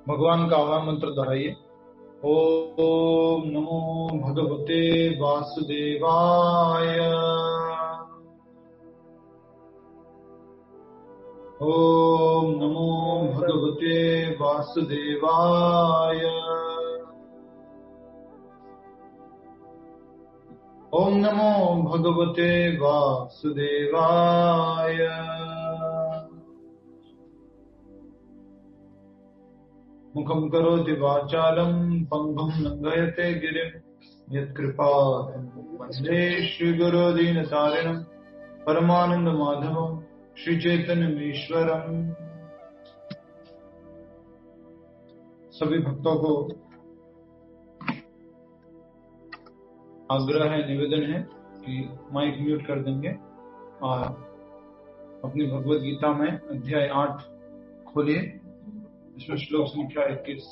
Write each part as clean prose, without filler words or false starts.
भगवान का आवाहन मंत्र दोहराइए। ओम नमो भगवते वासुदेवाय। ओम नमो भगवते वासुदेवाय। ओम नमो भगवते वासुदेवाय। मुखं करोति वाचालं पंगुं लंघयते गिरिं यत्कृपातमहं वन्दे श्रीगुरुदीनतारिणं परमानन्दमाधवं श्रीचैतन्यमीश्वरम्। सभी भक्तों को आग्रह है, निवेदन है कि माइक म्यूट कर देंगे और अपनी भगवद गीता में अध्याय 8 खोलिए। इसमें श्लोक संख्या 21।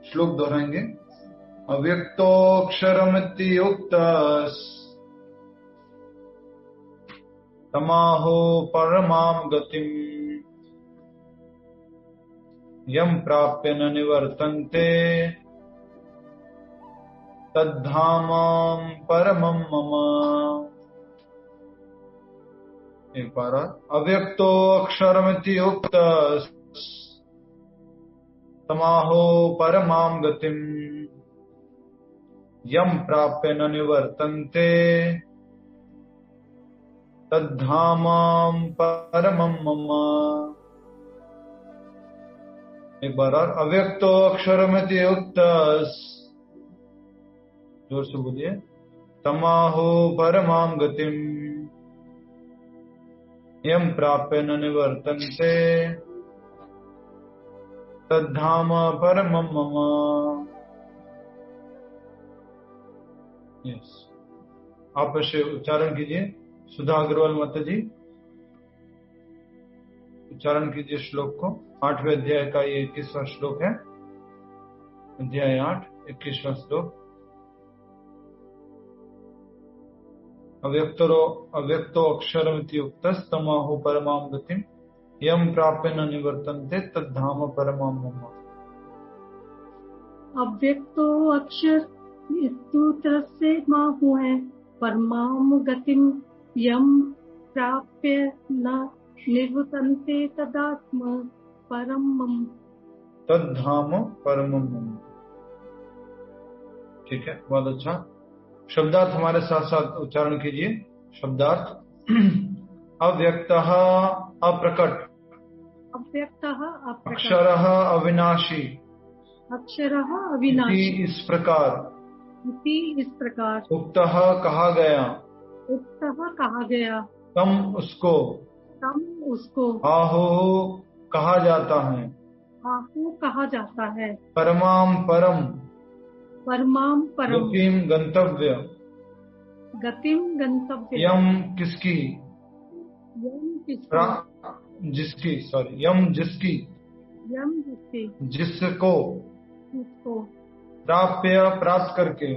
श्लोक दोहराएंगे। अव्यक्तोऽक्षरमित्युक्तः तमाहो परमां गतिम् यं प्राप्य न निवर्तन्ते तद्धामं परमं मम। एक बार। अव्यक्तो अक्षरमित्युक्तः तमाहो परमां गतिम् यं प्राप्य न निवर्तन्ते तद्धामं परमं मम। एक बार और। अव्यक्तो अक्षरमित्युक्तः, जोर से बोलिए, तमाहो परमां गतिम् यं प्राप्य न निवर्तन्ते तद्धाम परमं मम। यस, आप इसे उच्चारण कीजिए। सुधा अग्रवाल माता जी, उच्चारण कीजिए श्लोक को। 8वें अध्याय का ये 21वां श्लोक है। अध्याय 8 21वां श्लोक। अव्यक्तो अक्षरमित्युक्तस्तमाहो परमां गतिम् यं प्राप्य न निवर्तन्ते तद्धाम परमं मम। अव्यक्तो अक्षर से माहु है परमां गतिम् यं प्राप्य न निवर्तन्ते तदात्म परमं तद्धाम परमं मम। ठीक है, बहुत अच्छा। शब्दार्थ हमारे साथ साथ उच्चारण कीजिए। शब्दार्थ। अव्यक्तः अप्रकट, अव्यक्तः अप्रकट, अक्षरः अविनाशी, अक्षरः अविनाशी, इस प्रकार, इस प्रकार, उक्तः कहा गया, उक्तः कहा गया, तम उसको, आहो कहा जाता है, आहु कहा जाता है, परमाम परम, परमाम परम, गतिम गंतव्य, गतिम गंतव्य, यम किसकी, जिसकी, सॉरी, यम जिसकी, जिसको, प्राप्य प्राप्त करके,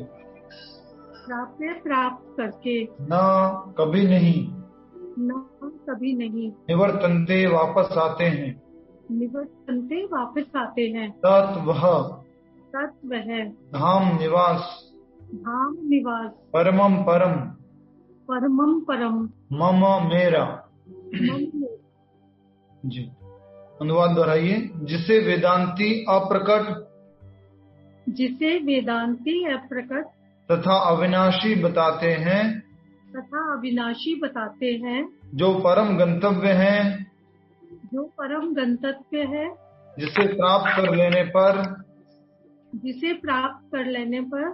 न कभी नहीं, निवर्तन्ते वापस आते हैं, तत्व है, धाम निवास, परमम परम, मम मेरा। जी, अनुवाद दोहराइए। जिसे वेदांती अप्रकट तथा अविनाशी बताते हैं, जो परम गंतव्य है, जिसे प्राप्त कर लेने पर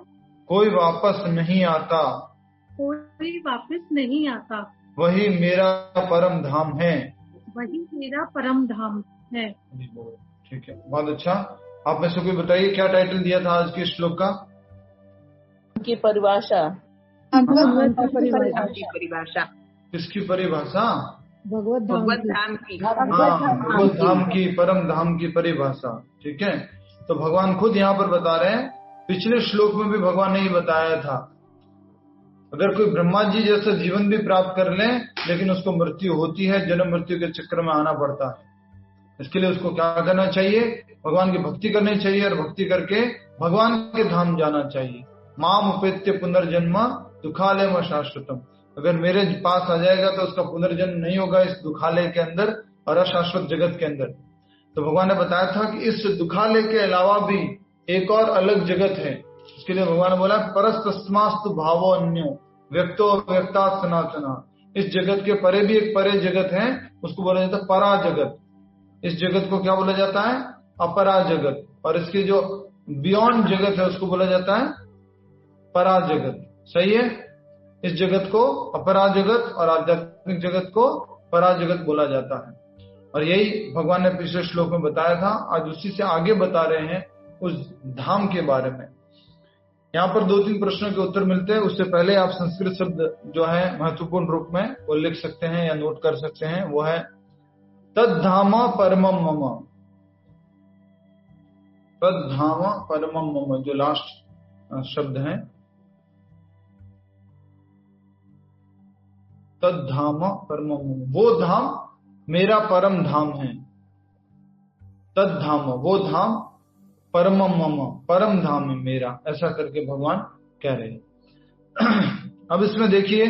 कोई वापस नहीं आता, वही मेरा परम धाम है। ठीक है, बहुत अच्छा। आप में से कोई बताइए क्या टाइटल दिया था आज के श्लोक का? की परिभाषा। किसकी परिभाषा? भगवत धाम की। भगवत धाम की, परम धाम की परिभाषा। ठीक है, तो भगवान खुद यहाँ पर बता रहे हैं। पिछले श्लोक में भी भगवान ने ही बताया था अगर कोई ब्रह्मा जी जैसा जीवन भी प्राप्त कर ले, लेकिन उसको मृत्यु होती है, जन्म मृत्यु के चक्कर में आना पड़ता है। इसके लिए उसको क्या करना चाहिए? भगवान की भक्ति करनी चाहिए, और भक्ति करके भगवान के धाम जाना चाहिए। माम उपेत्य पुनर्जन्म दुखालय शाश्वतम। अगर मेरे पास आ जाएगा तो उसका पुनर्जन्म नहीं होगा इस दुखालय के अंदर और अशाश्वत जगत के अंदर। तो भगवान ने बताया था कि इस दुखालय के अलावा भी एक और अलग जगत है। इसके लिए भगवान ने बोला परस्तस्मास्तु भावो अन्यो व्यक्तो व्यक्ता सनातना। इस जगत के परे भी एक परे जगत है, उसको बोला जाता है परा जगत। इस जगत को क्या बोला जाता है? अपरा जगत। और इसकी जो बियॉन्ड जगत है उसको बोला जाता है परा जगत। सही है? इस जगत को अपरा जगत और आध्यात्मिक जगत को परा जगत बोला जाता है। और यही भगवान ने पिछले श्लोक में बताया था। आज उसी से आगे बता रहे हैं उस धाम के बारे में। यहाँ पर 2-3 प्रश्नों के उत्तर मिलते हैं। उससे पहले आप संस्कृत शब्द जो है महत्वपूर्ण रूप में वो लिख सकते हैं या नोट कर सकते हैं। वो है तद्धाम परमम मम। तद्धाम परमम मम जो लास्ट शब्द है, तद्धाम परमम मम, वो धाम मेरा परम धाम है। तद्धाम वो धाम, परमम मम परम धाम है मेरा, ऐसा करके भगवान कह रहे हैं। अब इसमें देखिए,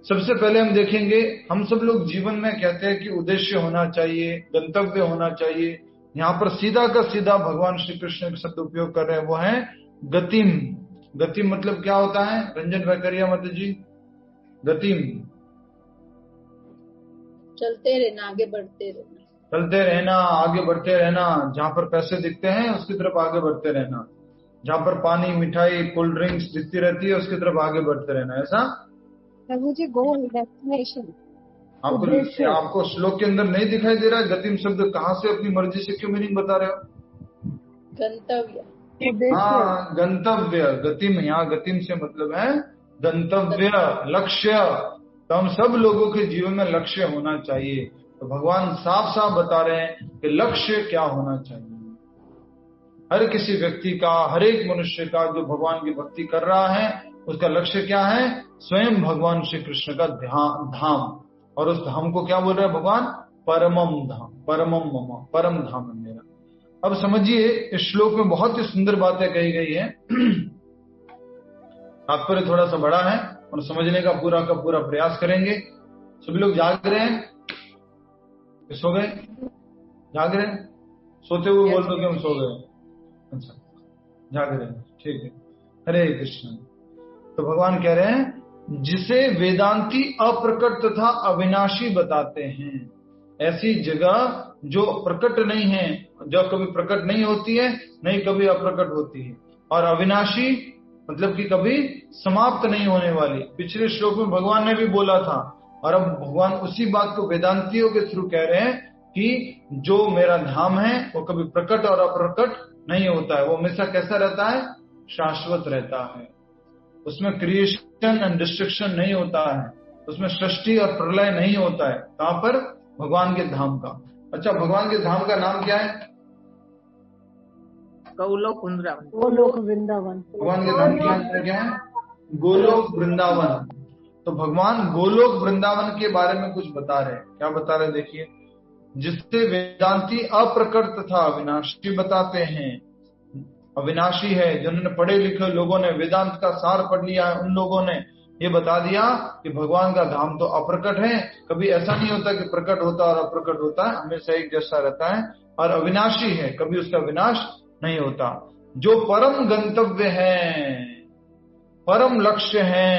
सबसे पहले हम देखेंगे, हम सब लोग जीवन में कहते हैं कि उद्देश्य होना चाहिए, गंतव्य होना चाहिए। यहाँ पर सीधा का सीधा भगवान श्री कृष्ण के शब्द उपयोग कर रहे हैं, वो है गतिम। गतिम मतलब क्या होता है? रंजन वैकरिया मत जी, गतिम चलते रहना, आगे बढ़ते रहना। चलते रहना, आगे बढ़ते रहना। जहां पर पैसे दिखते हैं उसकी तरफ आगे बढ़ते रहना। जहां पर पानी, मिठाई, कोल्ड ड्रिंक्स दिखती रहती है उसकी तरफ आगे बढ़ते रहना। ऐसा प्रभु जी, गोल डेस्टिनेशन। आपको श्लोक के अंदर नहीं दिखाई दे रहा है? गतिम शब्द कहाँ से अपनी मर्जी से क्यों मीनिंग बता रहे हो? गंतव्य। हाँ, गंतव्य। गतिम, यहाँ गतिम से मतलब है गंतव्य, लक्ष्य। तो हम सब लोगों के जीवन में लक्ष्य होना चाहिए। तो भगवान साफ साफ बता रहे हैं कि लक्ष्य क्या होना चाहिए। हर किसी व्यक्ति का, हर एक मनुष्य का जो भगवान की भक्ति कर रहा है, उसका लक्ष्य क्या है? स्वयं भगवान श्री कृष्ण का धाम। और उस धाम को क्या बोल रहे हैं भगवान? परमम धाम, परमम मम, परम धाम है मेरा। अब समझिए, इस श्लोक में बहुत ही सुंदर बातें कही गई है। तात्पर्य थोड़ा सा बड़ा है और समझने का पूरा प्रयास करेंगे। सभी लोग जाग रहे हैं? सो गए? जाग रहे हैं? सोते हुए बोल दो कि हम सो गए। अच्छा, जाग रहे हैं, ठीक है। हरे कृष्ण। तो भगवान कह रहे हैं, जिसे वेदांती अप्रकट तथा अविनाशी बताते हैं, ऐसी जगह जो प्रकट नहीं है, जो कभी प्रकट नहीं होती है, नहीं कभी अप्रकट होती है, और अविनाशी मतलब कि कभी समाप्त नहीं होने वाली। पिछले श्लोक में भगवान ने भी बोला था, और अब भगवान उसी बात को वेदांतियों के थ्रू कह रहे हैं कि जो मेरा धाम है वो कभी प्रकट और अप्रकट नहीं होता है। वो हमेशा कैसा रहता है? शाश्वत रहता है। उसमें क्रिएशन एंड डिस्ट्रक्शन नहीं होता है, उसमें सृष्टि और प्रलय नहीं होता है। कहां पर? भगवान के धाम का। अच्छा, भगवान के धाम का नाम क्या है? गोलोक वृंदावन। गोलोक वृंदावन। भगवान के धाम की क्या है? गोलोक वृंदावन। तो भगवान गोलोक वृंदावन के बारे में कुछ बता रहे हैं। क्या बता रहे हैं? देखिए, जिससे वेदांती अप्रकट तथा अविनाशी बताते हैं। अविनाशी है, जिन्होंने पढ़े लिखे लोगों ने वेदांत का सार पढ़ लिया है, उन लोगों ने ये बता दिया कि भगवान का धाम तो अप्रकट है, कभी ऐसा नहीं होता कि प्रकट होता और अप्रकट होता है, हमेशा एक जैसा रहता है। और अविनाशी है, कभी उसका विनाश नहीं होता। जो परम गंतव्य है, परम लक्ष्य है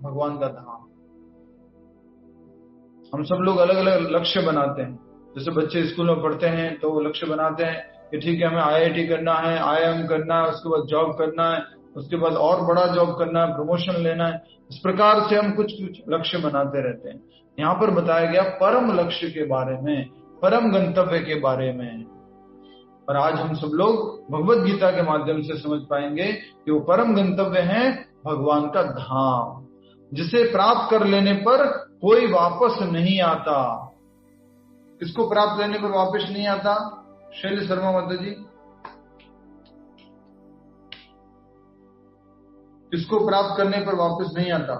भगवान का धाम। हम सब लोग अलग अलग लक्ष्य बनाते हैं। जैसे बच्चे स्कूल में पढ़ते हैं तो वो लक्ष्य बनाते हैं कि ठीक है, हमें IIT करना है, IIM करना है, उसके बाद जॉब करना है, उसके बाद और बड़ा जॉब करना है, प्रमोशन लेना है। इस प्रकार से हम कुछ कुछ लक्ष्य बनाते रहते हैं। यहाँ पर बताया गया परम लक्ष्य के बारे में, परम गंतव्य के बारे में। और आज हम सब लोग भगवत गीता के माध्यम से समझ पाएंगे कि वो परम गंतव्य है भगवान का धाम, जिसे प्राप्त कर लेने पर कोई वापस नहीं आता। किसको प्राप्त लेने पर वापस नहीं आता? शैली शर्मा माता जी, किसको प्राप्त करने पर वापस नहीं आता?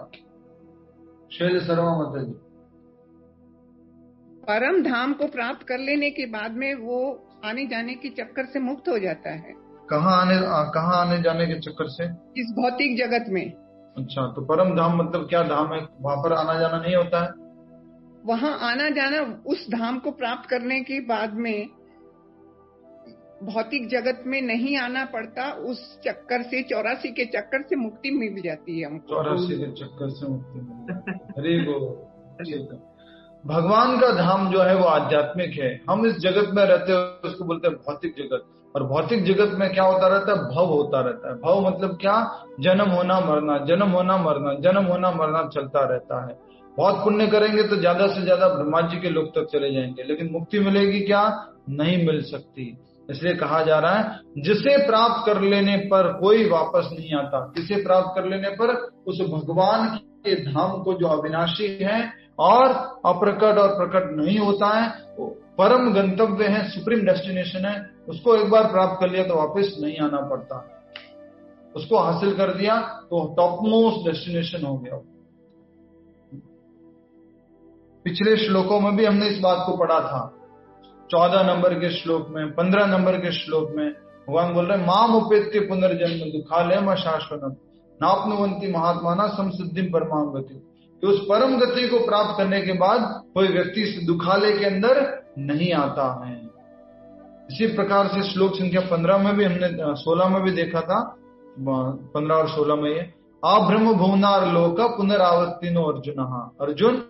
शैल सर्वा माता जी। परम धाम को प्राप्त कर लेने के बाद में वो आने जाने के चक्कर से मुक्त हो जाता है। कहाँ आने जाने के चक्कर से? इस भौतिक जगत में। अच्छा, तो परम धाम मतलब क्या धाम है? वहां पर आना जाना नहीं होता है? वहां आना जाना, उस धाम को प्राप्त करने के बाद में भौतिक जगत में नहीं आना पड़ता। उस चक्कर से 84 के चक्कर से मुक्ति मिल जाती है हमको। 84 के चक्कर से मुक्ति मिल जाती है। हरि बोल। भगवान का धाम जो है वो आध्यात्मिक है। हम इस जगत में रहते हैं उसको बोलते हैं भौतिक जगत। और भौतिक जगत में क्या होता रहता है? भव होता रहता है। भव मतलब क्या? जन्म होना मरना, जन्म होना मरना, जन्म होना मरना चलता रहता है। बहुत पुण्य करेंगे तो ज्यादा से ज्यादा ब्रह्मा जी के लोक तक चले जाएंगे, लेकिन मुक्ति मिलेगी क्या? नहीं मिल सकती। इसलिए कहा जा रहा है जिसे प्राप्त कर लेने पर कोई वापस नहीं आता। किसे प्राप्त कर लेने पर? उस भगवान के धाम को जो अविनाशी है और अप्रकट और प्रकट नहीं होता है, वो परम गंतव्य है, सुप्रीम डेस्टिनेशन है। उसको एक बार प्राप्त कर लिया तो वापस नहीं आना पड़ता। उसको हासिल कर दिया तो टॉप मोस्ट डेस्टिनेशन हो गया। पिछले श्लोकों में भी हमने इस बात को पढ़ा था। 14 नंबर के श्लोक में, 15 नंबर के श्लोक में भगवान बोल रहे माम उपेत्य पुनर्जन्म दुखालयम शाश्वतम नाप्नुवन्ति महात्माना समसिद्धि परमाम गति। कि उस परम गति को प्राप्त करने के बाद कोई व्यक्ति इस दुखालय के अंदर नहीं आता है। इसी प्रकार से श्लोक संख्या 15 में भी हमने 16 में भी देखा था, 15 और 16 में ये अब्रह्म भुवनार लोक पुनरावर्तिनो अर्जुन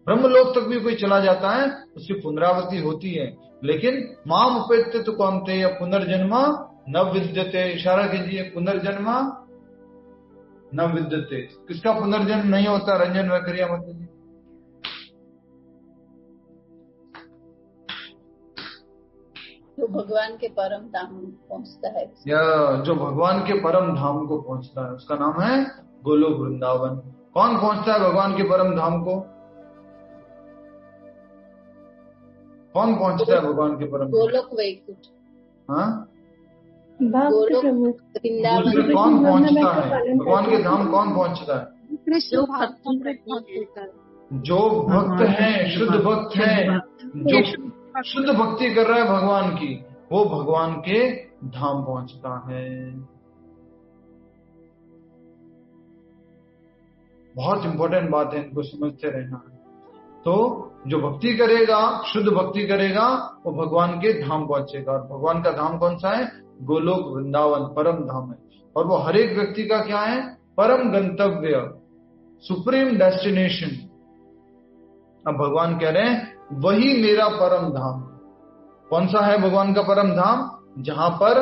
ब्रह्मलोक तक भी कोई चला जाता है उसकी पुनरावृत्ति होती है, लेकिन माम उपेत्य तो कौनते या पुनर्जन्म न विद्यते। इशारा कीजिए, पुनर्जन्म न विद्यते। किसका पुनर्जन्म नहीं होता? रंजन वैकरिया मत जी। जो भगवान के परम धाम पहुंचता है, या जो भगवान के परम धाम को पहुंचता है उसका नाम है गोलोक वृंदावन। कौन पहुंचता है भगवान के परम धाम को? कौन पहुंचता है भगवान के परम? गोलोक वैकुंठ। हाँ, गोलोक वृंदावन। दूसरे कौन पहुंचता है भगवान के धाम? कौन पहुंचता है? जो भक्त है, शुद्ध भक्त है, जो शुद्ध भक्ति कर रहा है भगवान की, वो भगवान के धाम पहुंचता है। बहुत इंपॉर्टेंट बात है, इनको समझते रहना है। तो जो भक्ति करेगा, शुद्ध भक्ति करेगा, वो भगवान के धाम पहुंचेगा। और भगवान का धाम कौन सा है? गोलोक वृंदावन, परम धाम है। और वो हर एक व्यक्ति का क्या है? परम गंतव्य, सुप्रीम डेस्टिनेशन। अब भगवान कह रहे हैं वही मेरा परम धाम। कौन सा है भगवान का परम धाम? जहां पर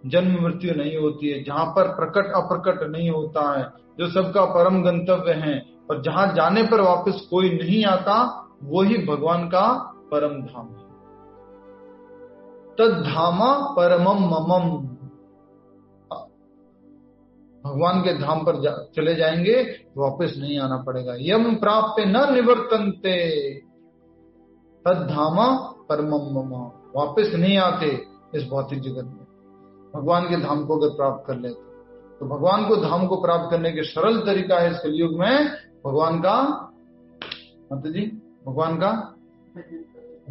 जन्म मृत्यु नहीं होती है, जहां पर प्रकट अप्रकट नहीं होता है, जो सबका परम गंतव्य है, और जहां जाने पर वापस कोई नहीं आता, वही भगवान का परम धाम है। तद धामा परमम ममम। भगवान के धाम पर चले जाएंगे वापस नहीं आना पड़ेगा। यम प्राप्य न निवर्तन्ते तद धामा परमम मम। वापस नहीं आते इस भौतिक जगत में। भगवान के धाम को अगर प्राप्त कर लेते तो भगवान को धाम को प्राप्त करने के सरल तरीका है इस कलयुग में भगवान का, माता जी, भगवान का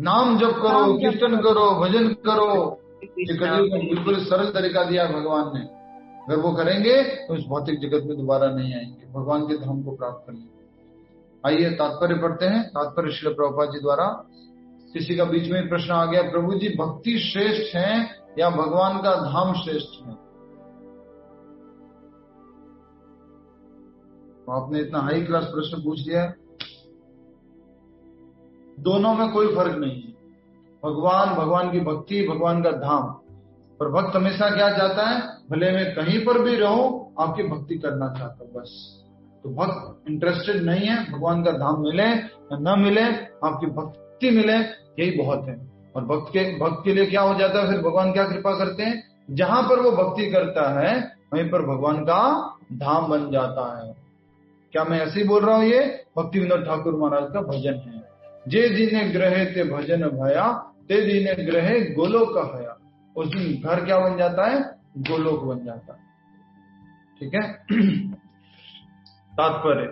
नाम जप करो, कीर्तन करो, भजन करो। ये कलयुग में बिल्कुल सरल तरीका दिया भगवान ने। अगर वो करेंगे तो इस भौतिक जगत में दोबारा नहीं आएंगे, भगवान के धाम को प्राप्त कर लेंगे। आइए तात्पर्य पढ़ते हैं। तात्पर्य श्रील प्रभुपाद जी द्वारा। किसी का बीच में प्रश्न आ गया, प्रभु जी भक्ति श्रेष्ठ है या भगवान का धाम श्रेष्ठ है? आपने इतना हाई क्लास प्रश्न पूछ लिया। दोनों में कोई फर्क नहीं है। भगवान, भगवान की भक्ति, भगवान का धाम। पर भक्त हमेशा क्या चाहता है? भले मैं कहीं पर भी रहूं, आपकी भक्ति करना चाहता हूं, बस। तो भक्त इंटरेस्टेड नहीं है भगवान का धाम मिले या न मिले, आपकी भक्ति मिले, यही बहुत है। और भक्त के लिए क्या हो जाता है फिर? भगवान क्या कृपा करते हैं? जहां पर वो भक्ति करता है वहीं पर भगवान का धाम बन जाता है। क्या मैं ऐसे ही बोल रहा हूं? ये भक्ति विनोद ठाकुर महाराज का भजन है। जे दीने ग्रहे ते भजन भया, ते दीने ग्रहे गोलोक हया। उस दिन घर क्या बन जाता है? गोलोक बन जाता है। ठीक है। तात्पर्य,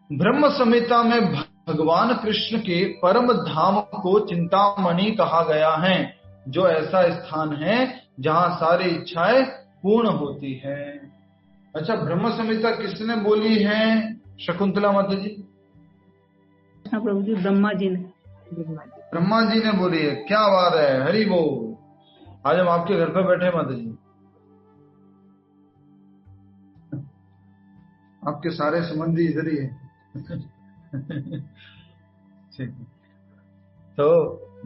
ब्रह्म संहिता में भगवान कृष्ण के परम धाम को चिंतामणि कहा गया है, जो ऐसा स्थान है जहां सारी इच्छाएं पूर्ण होती है। अच्छा, ब्रह्म संहिता किसने बोली है? शकुंतला माता जी? हाँ प्रभु जी, ब्रह्मा जी ने। ब्रह्मा जी ने बोली है। क्या बात है, हरि बोल। आज हम आपके घर पे बैठे माता जी, आपके सारे संबंधी इधर ही है। ठीक है। तो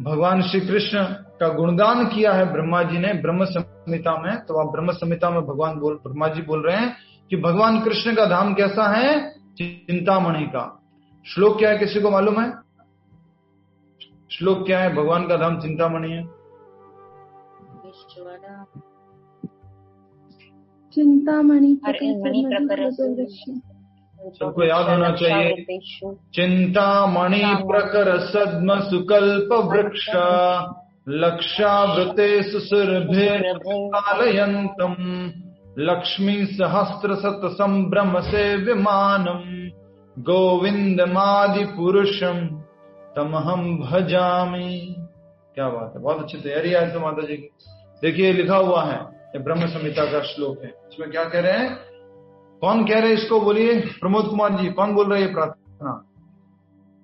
भगवान श्री कृष्ण का गुणगान किया है ब्रह्मा जी ने ब्रह्म संहिता में। तो आप ब्रह्म संहिता में ब्रह्मा जी बोल रहे हैं कि भगवान कृष्ण का धाम कैसा है? चिंतामणि का। श्लोक क्या है, किसी को मालूम है? श्लोक क्या है? भगवान का धाम चिंतामणि है। चिंतामणि सबको याद होना चाहिए। चिंतामणि प्रकर सद्म सुकल्प वृक्ष लक्षावृते सुसुरभिर्पालयन्तम् लक्ष्मी सहस्र शत संभ्रम से विमानम गोविंदमादि पुरुषम तमहम भजामि। क्या बात है, बहुत अच्छी तैयारी है तो माता जी की। देखिए लिखा हुआ है, ये ब्रह्म संहिता का श्लोक है। इसमें क्या कह रहे हैं, कौन कह रहे हैं इसको? बोलिए प्रमोद कुमार जी, कौन बोल रहे हैं ये प्रार्थना?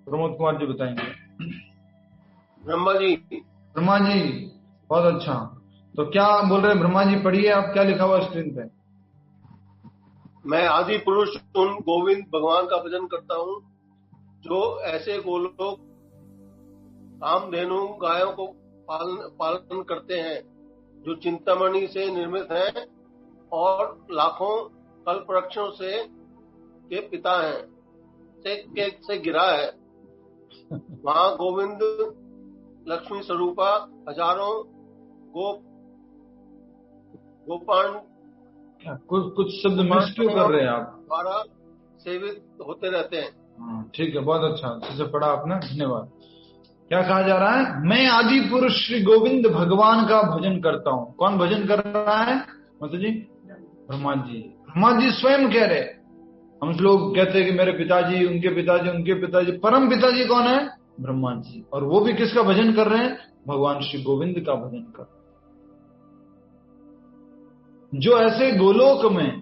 प्रमोद कुमार जी बताएंगे। ब्रह्मा जी। ब्रह्मा जी, बहुत अच्छा। तो क्या बोल रहे हैं ब्रह्मा जी? पढ़िए आप, क्या लिखा हुआ स्क्रीन पे। मैं आदि पुरुष उन गोविंद भगवान का भजन करता हूँ, जो ऐसे गोलोक कामधेनु गायों को पालन करते हैं, जो चिंतामणि से निर्मित हैं और लाखों कल्प वृक्षों से के पिता हैं, से गिरा है। वहाँ गोविंद लक्ष्मी स्वरूपा हजारों गोपान कुछ शब्द मिस क्यों कर रहे हैं आप? द्वारा सेवित होते रहते हैं। ठीक है, बहुत अच्छा, अच्छे से पढ़ा आपने, धन्यवाद। क्या कहा जा रहा है? मैं आदि पुरुष श्री गोविंद भगवान का भजन करता हूँ। कौन भजन कर रहा है माता जी? ब्रह्मा जी। ब्रह्मा जी स्वयं कह रहे। हम लोग कहते हैं कि मेरे पिताजी, उनके पिताजी, उनके पिताजी। परम पिताजी कौन है? ब्रह्मा जी। और वो भी किसका भजन कर रहे हैं? भगवान श्री गोविंद का भजन कर रहे हैं। जो ऐसे गोलोक में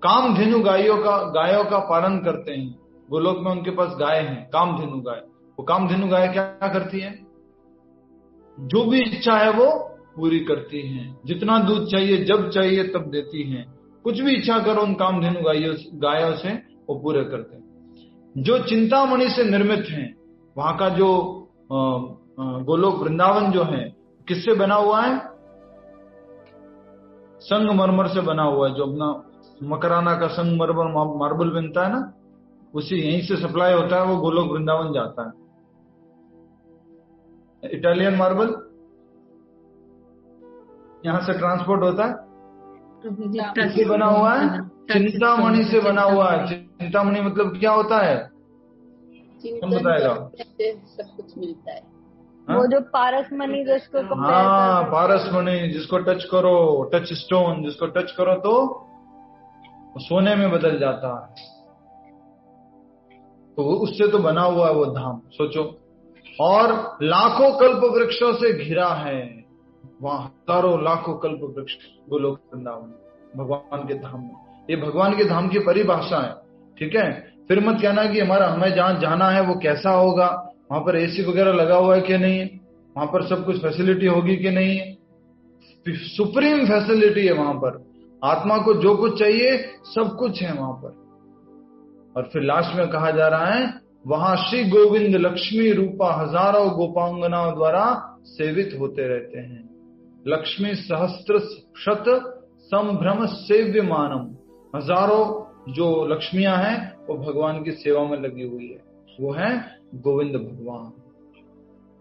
कामधेनु गायों का पालन करते हैं। गोलोक में उनके पास गाय हैं, कामधेनु गाय। वो कामधेनु गाय क्या करती है? जो भी इच्छा है वो पूरी करती हैं। जितना दूध चाहिए, जब चाहिए तब देती हैं। कुछ भी इच्छा करो उन कामधेनु गायों से वो पूरे करते हैं। जो चिंतामणि से निर्मित हैं, वहां का जो गोलोक वृंदावन जो है, किससे बना हुआ है? संगमरमर से बना हुआ है। जो अपना मकराना का संगमरमर मार्बल बनता है ना, उसी यहीं से सप्लाई होता है, वो गोलोक वृंदावन जाता है। इटालियन मार्बल यहां से ट्रांसपोर्ट होता है। किससे बना हुआ है? चिंतामणि से बना हुआ है। चिंतामणि मतलब क्या होता है? कौन बताएगा? सब कुछ मिलता है। वो जो पारसमणि जिसको पारसमणि, जिसको टच करो, टच स्टोन, जिसको टच करो तो सोने में बदल जाता है। तो उससे तो बना हुआ है वो धाम, सोचो। और लाखों कल्प वृक्षों से घिरा है। वहां हजारों लाखों कल्प वृक्ष गोलोक वृंदावन भगवान के धाम में। ये भगवान के धाम की परिभाषा है, ठीक है। फिर मत कहना कि हमें जहां जाना है वो कैसा होगा, वहां पर एसी वगैरह लगा हुआ है कि नहीं है, वहां पर सब कुछ फैसिलिटी होगी कि नहीं है। सुप्रीम फैसिलिटी है वहां पर। आत्मा को जो कुछ चाहिए सब कुछ है वहां पर। और फिर लास्ट में कहा जा रहा है, वहां श्री गोविंद लक्ष्मी रूपा हजारों गोपांगनाओं द्वारा सेवित होते रहते हैं। लक्ष्मी सहस्त्र शत संभ्रम सेव्यमानम। हजारों जो लक्ष्मियां हैं वो भगवान की सेवा में लगी हुई है। वो है गोविंद भगवान।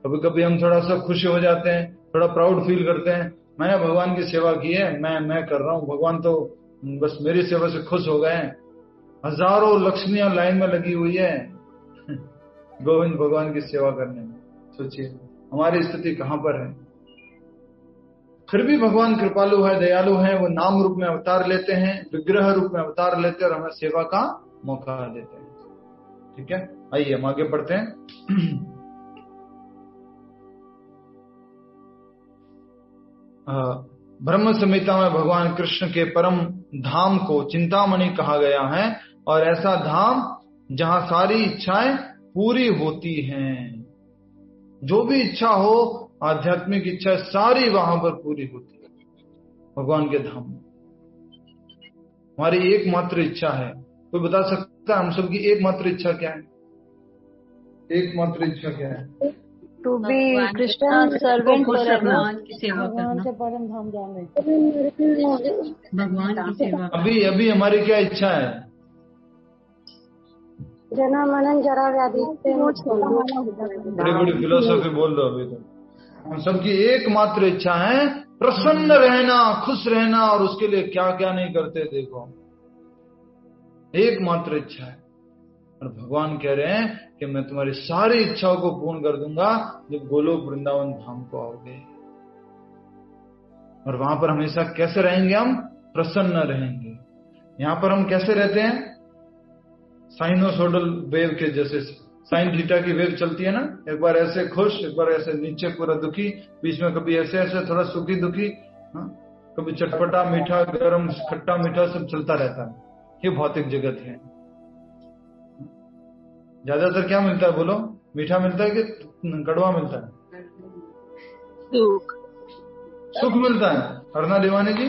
कभी कभी हम थोड़ा सा खुश हो जाते हैं, थोड़ा प्राउड फील करते हैं, मैंने भगवान की सेवा की है, मैं कर रहा हूं, भगवान तो बस मेरी सेवा से खुश हो गए। हजारों लक्ष्मियां लाइन में लगी हुई है गोविंद भगवान की सेवा करने में। सोचिए हमारी स्थिति कहां पर है। फिर भी भगवान कृपालु है, दयालु है, वो नाम रूप में अवतार लेते हैं, विग्रह रूप में अवतार लेते हैं और हमें सेवा का मौका देते हैं। ठीक है, आइए हम आगे बढ़ते हैं। ब्रह्म संहिता में भगवान कृष्ण के परम धाम को चिंतामणि कहा गया है, और ऐसा धाम जहां सारी इच्छाएं पूरी होती हैं। जो भी इच्छा हो, आध्यात्मिक इच्छा सारी वहां पर पूरी होती है भगवान के धाम में। हमारी एकमात्र इच्छा है, कोई बता सकता है हम सबकी एकमात्र इच्छा क्या है? एकमात्र इच्छा क्या है? टू बी क्रिश्चियन सर्वेंट भगवान की सेवा करना, से परम धाम जाने। भगवान की सेवा। अभी हमारी क्या इच्छा है? जना मनन जरा व्याधि से बड़ी बड़ी फिलोसफी बोल दो। अभी तो हम सबकी एकमात्र इच्छा है प्रसन्न रहना, खुश रहना, और उसके लिए क्या क्या नहीं करते देखो, एकमात्र इच्छा है। और भगवान कह रहे हैं कि मैं तुम्हारी सारी इच्छाओं को पूर्ण कर दूंगा जब गोलोक वृंदावन धाम को आओगे। और वहां पर हमेशा कैसे रहेंगे? हम प्रसन्न रहेंगे। यहां पर हम कैसे रहते हैं? साइनोसोडल वेव के जैसे, साइन थीटा की वेव चलती है ना, एक बार ऐसे खुश, एक बार ऐसे नीचे पूरा दुखी, बीच में कभी ऐसे ऐसे थोड़ा सुखी दुखी, कभी चटपटा मीठा गरम खट्टा मीठा सब चलता रहता है। ये भौतिक जगत है। ज्यादातर क्या मिलता है बोलो? मीठा मिलता है कि कड़वा मिलता है? सुख मिलता है। अरुणा देवानी जी,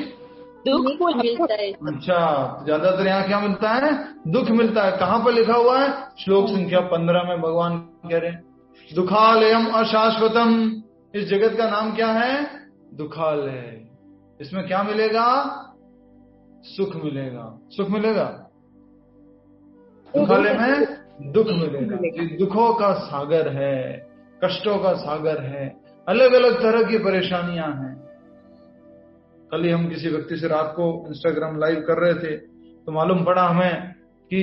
दुख मिलता है। अच्छा, ज्यादातर यहाँ क्या मिलता है? दुख मिलता है। कहाँ पर लिखा हुआ है? श्लोक संख्या 15 में भगवान कह रहे हैं दुखालयम अशाश्वतम। इस जगत का नाम क्या है? दुखालय। इसमें क्या मिलेगा? सुख मिलेगा। सुख मिलेगा। दुखालय में दुख मिलेगा। ये दुखों का सागर है, कष्टों का सागर है, अलग अलग तरह की परेशानियां हैं। कल ही हम किसी व्यक्ति से रात को इंस्टाग्राम लाइव कर रहे थे, तो मालूम पड़ा हमें कि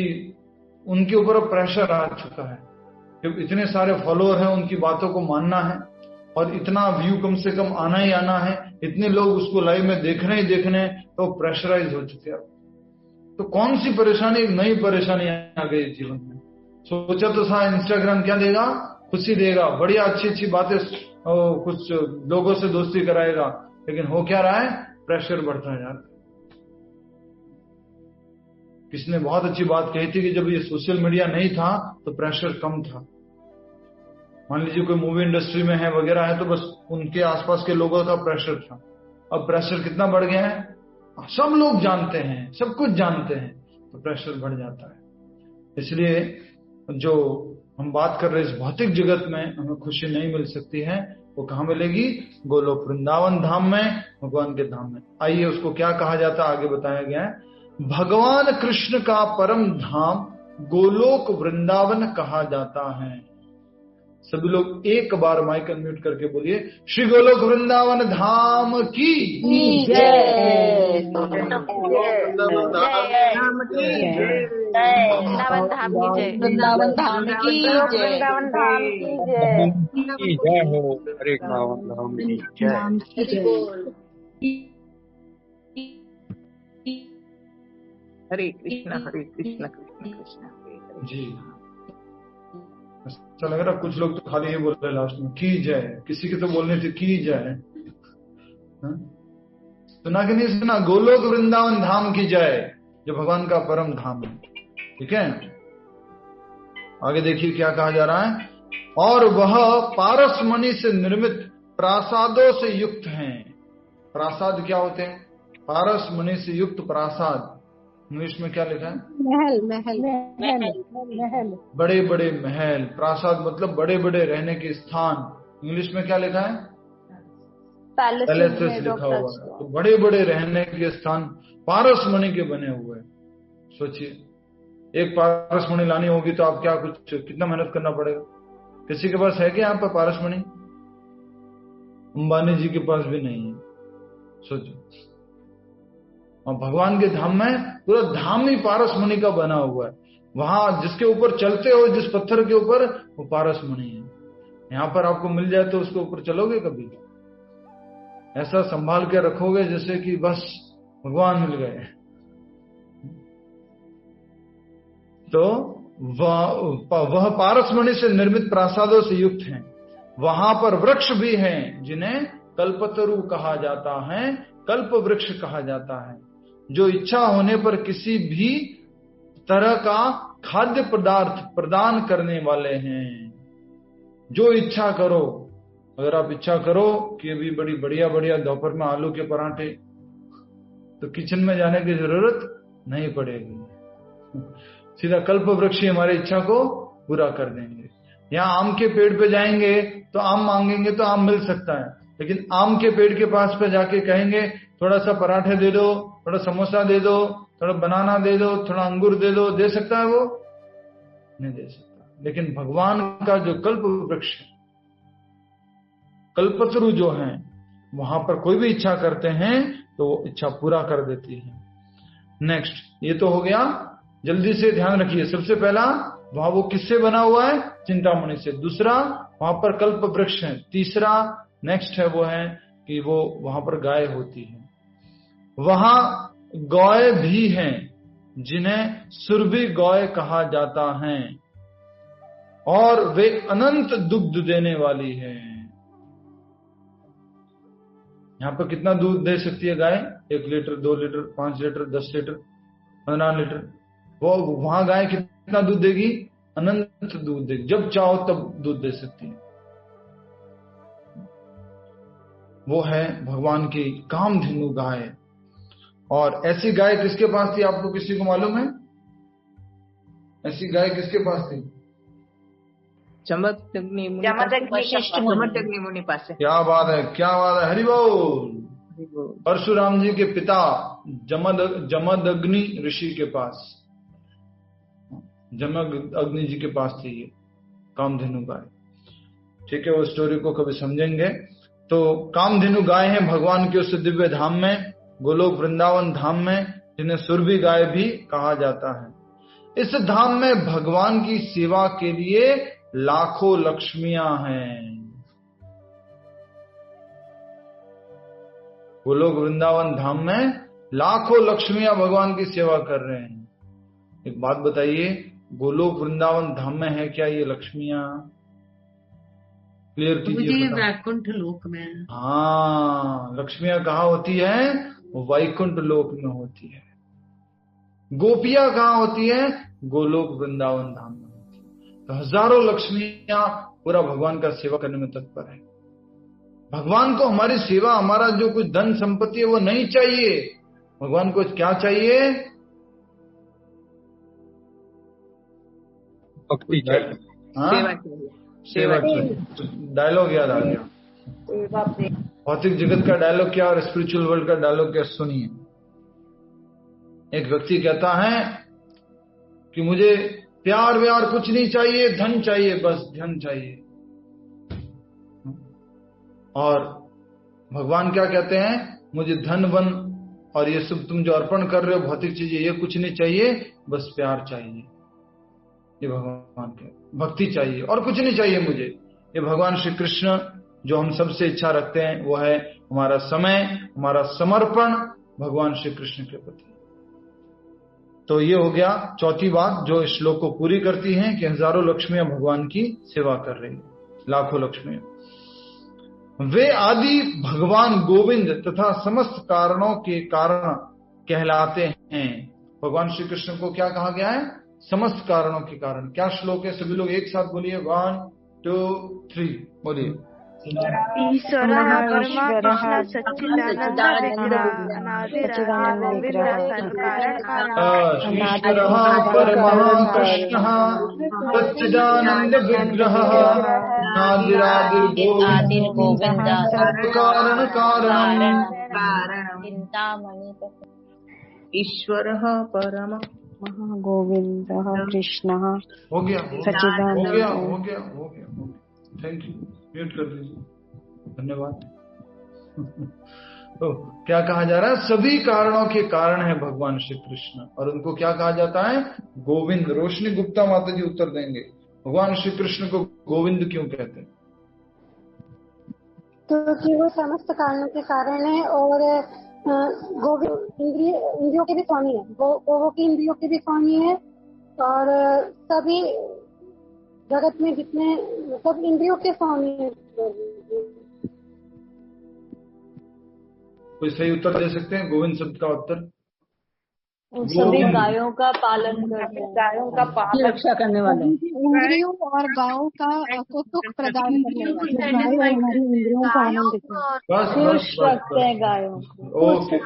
उनके ऊपर प्रेशर आ चुका है कि इतने सारे फॉलोअर हैं, उनकी बातों को मानना है और इतना व्यू कम से कम आना ही आना है, इतने लोग उसको लाइव में देखने ही देखने, तो प्रेशराइज हो चुके हैं। तो कौन सी परेशानी, एक नई परेशानी आ गई जीवन में। सोचा तो था इंस्टाग्राम क्या देगा? खुशी देगा, बढ़िया अच्छी अच्छी बातें, कुछ लोगों से दोस्ती कराएगा, लेकिन हो क्या रहा है? प्रेशर बढ़ता है यार। किसने बहुत अच्छी बात कही थी कि जब ये सोशल मीडिया नहीं था तो प्रेशर कम था। मान लीजिए कोई मूवी इंडस्ट्री में है वगैरह है, तो बस उनके आसपास के लोगों का प्रेशर था। अब प्रेशर कितना बढ़ गया है? सब लोग जानते हैं, सब कुछ जानते हैं, तो प्रेशर बढ़ जाता है। इसलिए जो हम बात कर रहे हैं, इस भौतिक जगत में हमें खुशी नहीं मिल सकती है, वो कहाँ मिलेगी? गोलोक वृंदावन धाम में, भगवान के धाम में। आइए उसको क्या कहा जाता है, आगे बताया गया है। भगवान कृष्ण का परम धाम गोलोक वृंदावन कहा जाता है। सभी लोग एक बार माइक अनम्यूट करके बोलिए, श्री गोलोक वृंदावन धाम की जय। वृंदावन धाम की जय। वृंदावन धाम की जय। वृंदावन धाम की जय। जय हो। हरे धाम की जय। हरे कृष्णा कृष्ण कृष्ण जी। अच्छा लग रहा, कुछ लोग तो खाली ही बोल रहे लास्ट में की जय। किसी के तो बोलने थे की जय, सुना कि नहीं सुना? गोलोक वृंदावन धाम की जय, जो भगवान का परम धाम है। ठीक है, आगे देखिए क्या कहा जा रहा है। और वह पारस मणि से निर्मित प्रासादों से युक्त हैं। प्रासाद क्या होते हैं? पारस मणि से युक्त प्रासाद। इंग्लिश में क्या लिखा है? महल। महल महल। बड़े बड़े महल। प्रासाद मतलब बड़े बड़े रहने के स्थान। इंग्लिश में क्या लिखा है? पैलेसेस लिखा हुआ है। तो बड़े बड़े रहने के स्थान पारस मणि के बने हुए। सोचिए, एक पारस मणि लानी होगी तो आप क्या कितना मेहनत करना पड़ेगा? किसी के पास है क्या यहाँ पर पारस मणि? अंबानी जी के पास भी नहीं है। सोचो, और भगवान के धाम में पूरा धाम ही पारस मणि का बना हुआ है। वहां जिसके ऊपर चलते हो, जिस पत्थर के ऊपर, वो पारस मणि है। यहाँ पर आपको मिल जाए तो उसके ऊपर चलोगे कभी? ऐसा संभाल के रखोगे जैसे कि बस भगवान मिल गए। तो वह पारसमणि से निर्मित प्रासादों से युक्त हैं। वहां पर वृक्ष भी हैं जिन्हें कल्पतरु कहा जाता है, कल्प वृक्ष कहा जाता है, जो इच्छा होने पर किसी भी तरह का खाद्य पदार्थ प्रदान करने वाले हैं। जो इच्छा करो, अगर आप इच्छा करो कि अभी बड़ी बढ़िया बढ़िया दोपहर में आलू के पराठे, तो किचन में जाने की जरूरत नहीं पड़ेगी, सीधा कल्प वृक्ष हमारी इच्छा को पूरा कर देंगे। यहाँ आम के पेड़ पे जाएंगे तो आम मांगेंगे तो आम मिल सकता है, लेकिन आम के पेड़ के पास पे जाके कहेंगे थोड़ा सा पराठे दे दो, थोड़ा समोसा दे दो, थोड़ा बनाना दे दो, थोड़ा अंगूर दे दो, दे सकता है? वो नहीं दे सकता। लेकिन भगवान का जो कल्प वृक्ष है, कल्पतरु जो है, वहां पर कोई भी इच्छा करते हैं तो वो इच्छा पूरा कर देती है। नेक्स्ट, ये तो हो गया, जल्दी से ध्यान रखिए। सबसे पहला, वहां वो किससे बना हुआ है? चिंतामणि से। दूसरा, वहां पर कल्प वृक्ष है। तीसरा, नेक्स्ट है वो है कि वो वहां पर गाय होती है। वहां गौए भी हैं जिन्हें सुरभि गौए कहा जाता है, और वे अनंत दुग्ध देने वाली है। यहां पर कितना दूध दे सकती है गाय? 1 litre, 2 litre, 5 litre, 10 litre, 15 litre. वो वहां गाय कितना दूध देगी? अनंत दूध देगी, जब चाहो तब दूध दे सकती है। वो है भगवान की कामधेनु गाय। और ऐसी गाय किसके पास थी? आपको किसी को मालूम है? ऐसी गाय किसके पास थी? जमदग्नि मुनि पास। क्या बात है, क्या बात है, हरि बोल। परशुराम जी के पिता जमदग्नि ऋषि के पास, जमदग्नि जी के पास थी ये कामधेनु गाय। ठीक है, वो स्टोरी को कभी समझेंगे। तो कामधेनु गाय है भगवान के उस दिव्य धाम में, गोलोक वृंदावन धाम में, जिन्हें सुरभि गाय भी कहा जाता है। इस धाम में भगवान की सेवा के लिए लाखों लक्ष्मियां हैं। गोलोक वृंदावन धाम में लाखों लक्ष्मियां भगवान की सेवा कर रहे हैं। एक बात बताइए, गोलोक वृंदावन धाम में है क्या ये लक्ष्मियां? क्लियर कीजिए। वैकुंठ लोक में। हाँ, लक्ष्मियां कहाँ होती है? वैकुंठ लोक में होती है। गोपियां कहाँ होती है? गोलोक वृंदावन धाम में होती है। तो हजारों लक्ष्मियां पूरा भगवान का सेवा करने में तत्पर है। भगवान को हमारी सेवा, हमारा जो कुछ धन संपत्ति है वो नहीं चाहिए। भगवान को क्या चाहिए? भक्ति चाहिए, सेवा चाहिए। डायलॉग याद आ गया, भौतिक जगत का डायलॉग क्या और स्पिरिचुअल वर्ल्ड का डायलॉग क्या, सुनिए। एक व्यक्ति कहता है कि मुझे प्यार व्यार कुछ नहीं चाहिए, धन चाहिए, बस धन चाहिए। और भगवान क्या कहते हैं? मुझे धन वन और ये सब तुम जो अर्पण कर रहे हो भौतिक चीजें, ये कुछ नहीं चाहिए, बस प्यार चाहिए। ये भगवान के भक्ति चाहिए और कुछ नहीं चाहिए मुझे। ये भगवान श्री कृष्ण जो हम सबसे इच्छा रखते हैं वो है हमारा समय, हमारा समर्पण भगवान श्री कृष्ण के प्रति। तो ये हो गया चौथी बात जो इस श्लोक को पूरी करती है कि हजारों लक्ष्मियां भगवान की सेवा कर रही है, लाखों लक्ष्मियां। वे आदि भगवान गोविंद तथा समस्त कारणों के कारण कहलाते हैं। भगवान श्री कृष्ण को क्या कहा गया है? समस्त कारणों के कारण। क्या श्लोक है? सभी लोग एक साथ बोलिए, 1 2 3 बोलिए। ईश्वरः परमः सच्चिदानंद विग्रह अनादिराज विग्रह ईश्वरः परमः कृष्णः सच्चिदानंद विग्रहः नादिरादिर्गोविन्दः कारण कारणम् ईश्वरः परमः गोविंदः कृष्णः हो गया, सच्चिदानंद। हो गया। थैंक यू, म्यूट कर दीजिए, धन्यवाद। तो क्या कहा जा रहा है? सभी कारणों के कारण है भगवान श्री कृष्ण, और उनको क्या कहा जाता है? गोविंद। रोशनी गुप्ता माता जी उत्तर देंगे, भगवान श्री कृष्ण को गोविंद क्यों कहते हैं? क्योंकि वो समस्त कारणों के कारण है और गोविंद इंद्रियों के भी स्वामी है, गोवों की इंद्रियों के भी स्वामी है और सभी जगत में जितने सब इंद्रियों के स्वामी है। कोई सही उत्तर दे सकते हैं? गोविंद शब्द का उत्तर सभी गायों का पालन करते हैं, गायों का पालन रक्षा करने वाले, इंद्रियों और गायों का सुख प्रदान करने वाले, इंद्रियों को आनंद खुश रखते हैं गायों ओके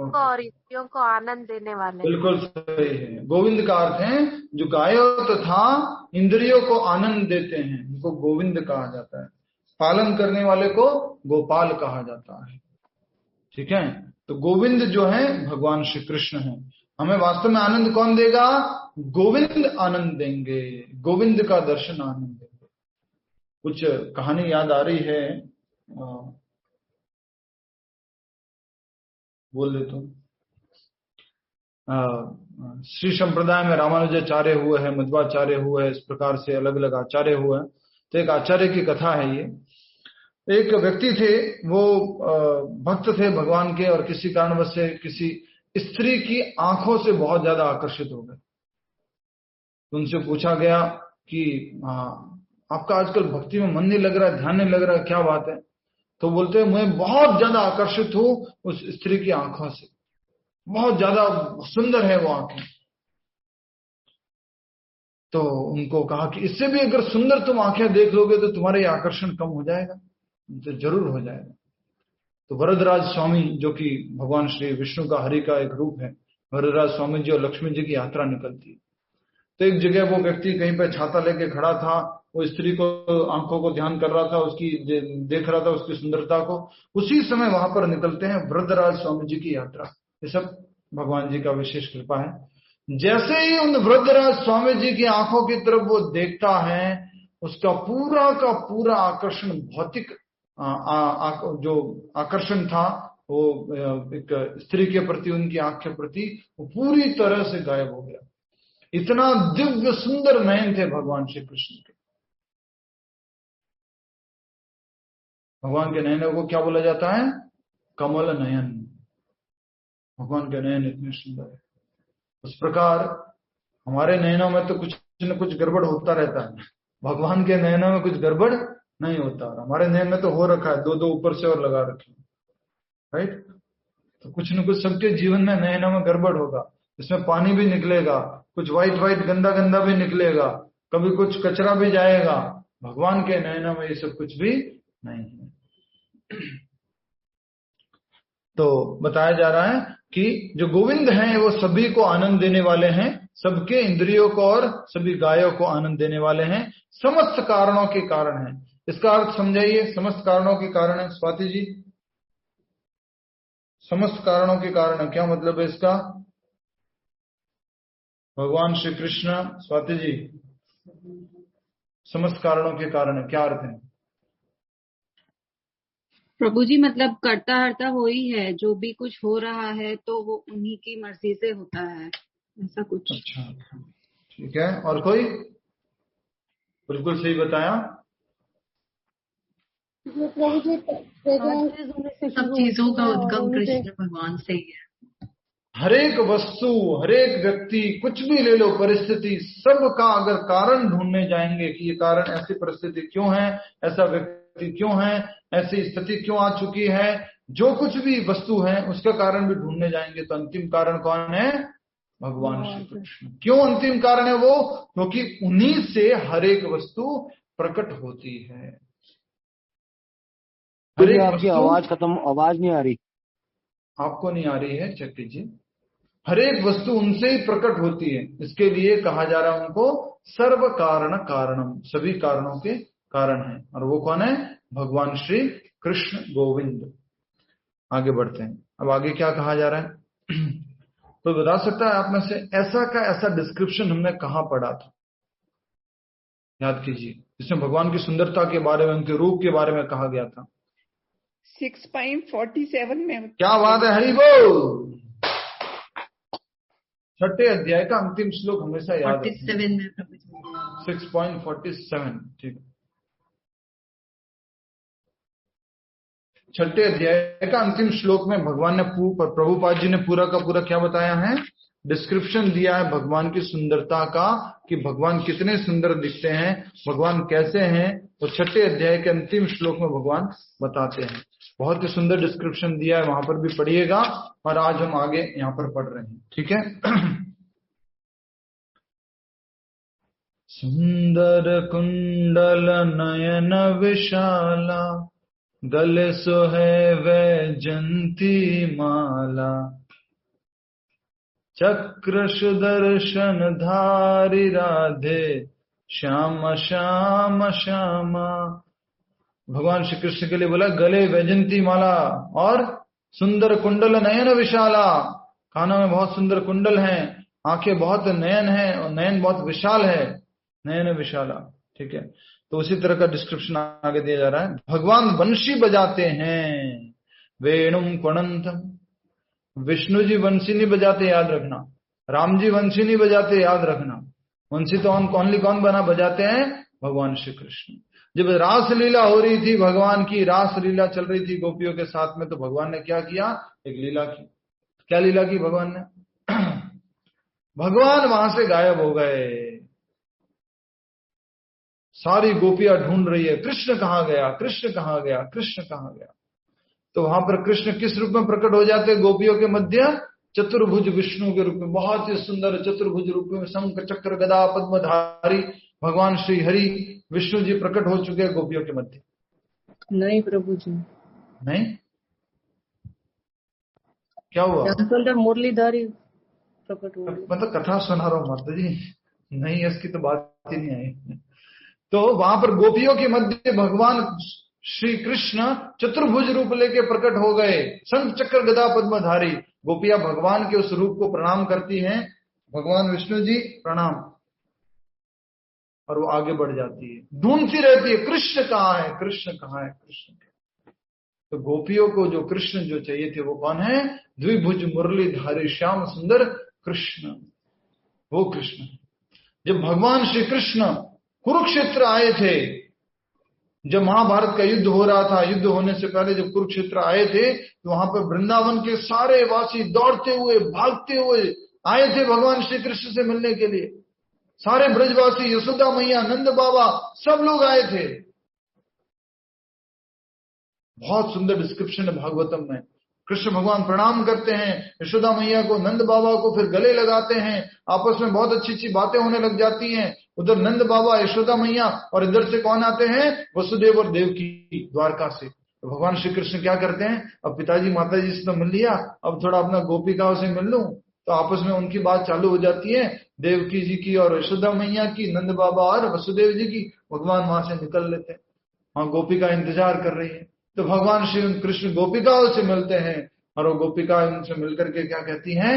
और इंद्रियों को आनंद देने वाले। बिल्कुल सही है। गोविंद का अर्थ है जो गायों तथा इंद्रियों को आनंद देते हैं, उनको गोविंद कहा जाता है। पालन करने वाले को गोपाल कहा जाता है। ठीक है, तो गोविंद जो है भगवान श्री कृष्ण है। हमें वास्तव में आनंद कौन देगा? गोविंद आनंद देंगे, गोविंद का दर्शन आनंद देंगे। कुछ कहानी याद आ रही है, बोल देता हूं। श्री संप्रदाय में रामानुजाचार्य हुए हैं, मध्वाचार्य हुए हैं, इस प्रकार से अलग अलग आचार्य हुए हैं। तो एक आचार्य की कथा है ये। एक व्यक्ति थे, वो भक्त थे भगवान के, और किसी कारणवश से किसी स्त्री की आंखों से बहुत ज्यादा आकर्षित हो गए। तो उनसे पूछा गया कि आपका आजकल भक्ति में मन नहीं लग रहा, ध्यान नहीं लग रहा, क्या बात है? तो बोलते हैं मैं बहुत ज्यादा आकर्षित हूं उस स्त्री की आंखों से, बहुत ज्यादा सुंदर है वो आंखें। तो उनको कहा कि इससे भी अगर सुंदर तुम आंखें देख लोगे तो तुम्हारा ये आकर्षण कम हो जाएगा? तो जरूर हो जाएगा। तो वरदराज स्वामी, जो कि भगवान श्री विष्णु का हरि का एक रूप है, वरदराज स्वामी जी और लक्ष्मी जी की यात्रा निकलती है। तो एक जगह वो व्यक्ति कहीं पर छाता लेके खड़ा था, वो स्त्री को आंखों को ध्यान कर रहा था, उसकी देख रहा था उसकी सुंदरता को। उसी समय वहां पर निकलते हैं वरदराज स्वामी जी की यात्रा। ये सब भगवान जी का विशेष कृपा है। जैसे ही उन वरदराज स्वामी जी की आंखों की तरफ वो देखता है, उसका पूरा का पूरा आकर्षण, भौतिक जो आकर्षण था वो एक स्त्री के प्रति, उनकी आंख के प्रति, वो पूरी तरह से गायब हो गया। इतना दिव्य सुंदर नयन थे भगवान श्री कृष्ण के। भगवान के नयनों को क्या बोला जाता है? कमल नयन। भगवान के नयन इतने सुंदर है। उस प्रकार हमारे नयनों में तो कुछ न कुछ गड़बड़ होता रहता है, भगवान के नयनों में कुछ गड़बड़ नहीं होता। हमारे नयन में तो हो रखा है, दो दो ऊपर से और लगा रखे, राइट? तो कुछ न कुछ सबके जीवन में नयनों में गड़बड़ होगा। इसमें पानी भी निकलेगा, कुछ व्हाइट व्हाइट गंदा गंदा भी निकलेगा, कभी कुछ कचरा भी जाएगा। भगवान के नयनों में ये सब कुछ भी नहीं है। तो बताया जा रहा है कि जो गोविंद हैं वो सभी को आनंद देने वाले हैं, सबके इंद्रियों को और सभी गायों को आनंद देने वाले हैं, समस्त कारणों के कारण हैं। इसका अर्थ समझाइए, समस्त कारणों के कारण है। स्वाति जी, समस्त कारणों के कारण है, क्या मतलब है इसका? भगवान श्री कृष्ण, स्वाति जी, समस्त कारणों के कारण है, क्या अर्थ है? प्रभु जी, मतलब करता हरता वो ही है, जो भी कुछ हो रहा है तो वो उन्हीं की मर्जी से होता है, ऐसा कुछ। अच्छा, ठीक है। और कोई? बिल्कुल सही बताया। सब चीजों का उद्गम कृष्ण भगवान से ही है। हरेक वस्तु, हरेक व्यक्ति, कुछ भी ले लो, परिस्थिति, सबका अगर कारण ढूंढने जाएंगे कि ये कारण, ऐसी परिस्थिति क्यों है, ऐसा व्यक्ति क्यों है, ऐसी स्थिति क्यों आ चुकी है, जो कुछ भी वस्तु है उसका कारण भी ढूंढने जाएंगे तो अंतिम कारण कौन है? भगवान श्री कृष्ण। क्यों अंतिम कारण है वो? क्योंकि उन्हीं से हरेक वस्तु प्रकट होती है। हरेक आपकी आवाज खत्म, आवाज नहीं आ रही। आपको नहीं आ रही है? चेक कीजिए। हरेक वस्तु उनसे ही प्रकट होती है, इसके लिए कहा जा रहा है उनको सर्व कारण कारणम, सभी कारणों के कारण है। और वो कौन है? भगवान श्री कृष्ण गोविंद। आगे बढ़ते हैं। अब आगे क्या कहा जा रहा है? तो बता सकता है आप में से ऐसा का ऐसा डिस्क्रिप्शन हमने कहां पढ़ा था? याद कीजिए, जिसमें भगवान की सुंदरता के बारे में, उनके रूप के बारे में कहा गया था। 6.47 में। क्या बात है, हरि बोल। 6ठे अध्याय का अंतिम श्लोक हमेशा याद है। 6.47, ठीक है। छठे अध्याय का अंतिम श्लोक में भगवान ने प्रभुपाद जी ने पूरा का पूरा क्या बताया है, डिस्क्रिप्शन दिया है भगवान की सुंदरता का, कि भगवान कितने सुंदर दिखते हैं, भगवान कैसे हैं, तो छठे अध्याय के अंतिम श्लोक में भगवान बताते हैं। बहुत ही सुंदर डिस्क्रिप्शन दिया है, वहां पर भी पढ़िएगा। और आज हम आगे यहाँ पर पढ़ रहे हैं, ठीक है। सुंदर कुंडल नयन विशाला, गले सोहे वैजंती माला, चक्र सुदर्शन धारी राधे, श्याम श्याम श्यामा। भगवान श्री कृष्ण के लिए बोला गले वैजंती माला और सुंदर कुंडल नयन विशाला, कानों में बहुत सुंदर कुंडल हैं, आंखें बहुत नयन है और नयन बहुत विशाल है, नयन विशाला, ठीक है। तो उसी तरह का डिस्क्रिप्शन आगे दिया जा रहा है। भगवान वंशी बजाते हैं, वेणुम क्वणंतम, विष्णु जी वंशी नहीं बजाते, याद रखना। राम जी वंशी नहीं बजाते, याद रखना। वंशी तो कौन बना बजाते हैं, भगवान श्री कृष्ण। जब रास लीला हो रही थी, भगवान की रास लीला चल रही थी गोपियों के साथ में, तो भगवान ने क्या किया, एक लीला की। क्या लीला की भगवान ने? भगवान वहां से गायब हो गए, सारी गोपियां ढूंढ रही है, कृष्ण कहाँ गया, कृष्ण कहाँ गया, कृष्ण कहाँ गया। तो वहां पर कृष्ण किस रूप में प्रकट हो जाते हैं गोपियों के मध्य? चतुर्भुज विष्णु के रूप में, बहुत ही सुंदर चतुर्भुज रूप में, शंख चक्र गदा पद्मधारी भगवान श्री हरि विष्णु जी प्रकट हो चुके हैं गोपियों के मध्य। नहीं प्रभु जी, नहीं, क्या हुआ? मुरलीधारी प्रकट हो, मतलब कथा सुना रहा हूँ माता जी, नहीं इसकी तो बात ही नहीं आई। तो वहां पर गोपियों के मध्य भगवान श्री कृष्ण चतुर्भुज रूप लेके प्रकट हो गए, शंख चक्र गदा पद्मधारी। गोपियां भगवान के उस रूप को प्रणाम करती हैं, भगवान विष्णु जी प्रणाम, और वो आगे बढ़ जाती है, ढूंढती रहती है कृष्ण कहाँ है, कृष्ण कहाँ है, कृष्ण कहाँ है। तो गोपियों को जो कृष्ण जो चाहिए थे वो कौन है? द्विभुज मुरलीधारी श्याम सुंदर कृष्ण, वो कृष्ण। जब भगवान श्री कृष्ण कुरुक्षेत्र आए थे, जब महाभारत का युद्ध हो रहा था, युद्ध होने से पहले जब कुरुक्षेत्र आए थे, तो वहां पर वृंदावन के सारे वासी दौड़ते हुए भागते हुए आए थे भगवान श्री कृष्ण से मिलने के लिए। सारे ब्रजवासी, यशोदा मैया, नंद बाबा, सब लोग आए थे। बहुत सुंदर डिस्क्रिप्शन है भागवतम में। कृष्ण भगवान प्रणाम करते हैं यशोदा मैया को, नंद बाबा को, फिर गले लगाते हैं, आपस में बहुत अच्छी अच्छी बातें होने लग जाती हैं। उधर नंद बाबा, यशोदा मैया, और इधर से कौन आते हैं? वसुदेव और देवकी, द्वारका से। तो भगवान श्री कृष्ण क्या करते हैं, अब पिताजी माताजी से तो मिल लिया, अब थोड़ा अपना गोपिकाओं से मिल लूं। तो आपस में उनकी बात चालू हो जाती है, देवकी जी की और यशोदा मैया की, नंद बाबा और वसुदेव जी की। भगवान वहां से निकल लेते हैं, वहां गोपिका इंतजार कर रही है। तो भगवान श्री कृष्ण गोपिकाओं से मिलते हैं, और वो गोपिका उनसे मिलकर के क्या कहती हैं?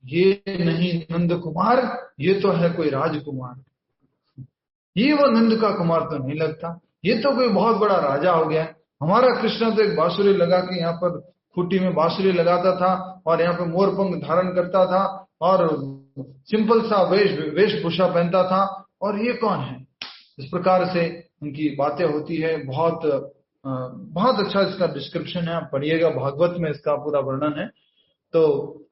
ये नहीं नंद कुमार, ये तो है कोई राजकुमार। ये वो नंद का कुमार तो नहीं लगता, ये तो कोई बहुत बड़ा राजा हो गया। हमारा कृष्ण तो एक बांसुरी लगा के यहाँ पर खूटी में बांसुरी लगाता था, और यहाँ पे मोरपंख धारण करता था, और सिंपल सा वेशभूषा पहनता था, और ये कौन है? इस प्रकार से उनकी बातें होती है। बहुत अच्छा इसका डिस्क्रिप्शन है, आप पढ़िएगा, भागवत में इसका पूरा वर्णन है। तो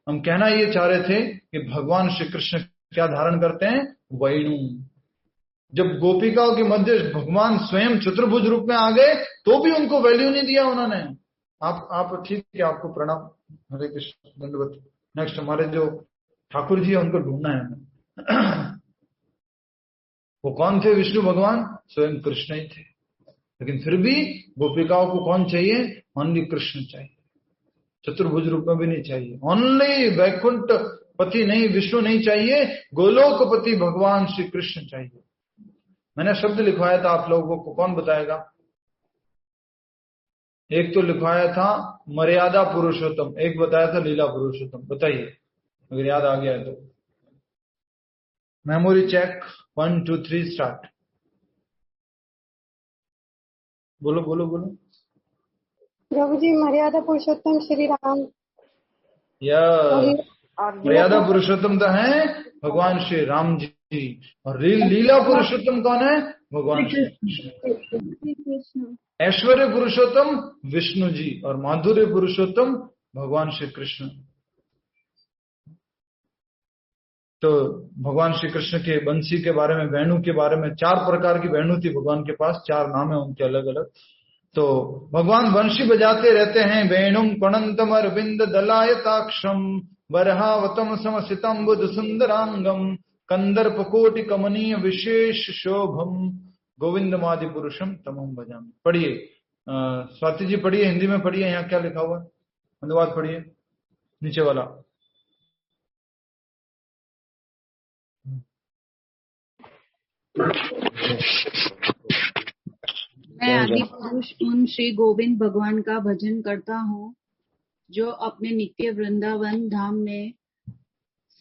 हम कहना ये चाह रहे थे कि भगवान श्री कृष्ण क्या धारण करते हैं? वेणु। जब गोपिकाओं के मध्य भगवान स्वयं चतुर्भुज रूप में आ गए, तो भी उनको वैल्यू नहीं दिया उन्होंने। आप ठीक है, आपको प्रणाम, हरे कृष्ण, दंडवत। नेक्स्ट हमारे जो ठाकुर जी है उनको ढूंढना है। वो कौन थे? विष्णु भगवान स्वयं कृष्ण ही थे, लेकिन फिर भी गोपिकाओं को कौन चाहिए? ओनली कृष्ण चाहिए, चतुर्भुज रूप में भी नहीं चाहिए। ओनली वैकुंठ पति नहीं, विष्णु नहीं चाहिए, गोलोकपति भगवान श्री कृष्ण चाहिए। मैंने शब्द लिखवाया था आप लोगों को, कौन बताएगा? एक तो लिखवाया था मर्यादा पुरुषोत्तम, एक बताया था लीला पुरुषोत्तम। बताइए अगर याद आ गया है तो। Memory check, 1 2 3 start. बोलो बोलो बोलो। प्रभु जी, मर्यादा पुरुषोत्तम श्री राम। मर्यादा पुरुषोत्तम तो है भगवान श्री राम जी, और लीला पुरुषोत्तम कौन है? भगवान श्री कृष्ण। ऐश्वर्य पुरुषोत्तम विष्णु जी और माधुर्य पुरुषोत्तम भगवान श्री कृष्ण। तो भगवान श्री कृष्ण के बंसी के बारे में, वेणु के बारे में, 4 प्रकार की वेणु थी भगवान के पास, 4 नाम है उनके अलग अलग। तो भगवान बंशी बजाते रहते हैं। वेणुम कणंतम अरविंद दलायताक्षम बरहावतम समसितम बुध सुंदरांगम कंदर्प कोटि कमनीय विशेष शोभम गोविंदमादि पुरुषम तमम भजामि। पढ़िए स्वाति जी, पढ़िए, हिंदी में पढ़िए। यहाँ क्या लिखा हुआ है, अनुवाद पढ़िए, नीचे वाला। मैं आदि पुरुष उन श्री गोविंद भगवान का भजन करता हूँ जो अपने नित्य वृंदावन धाम में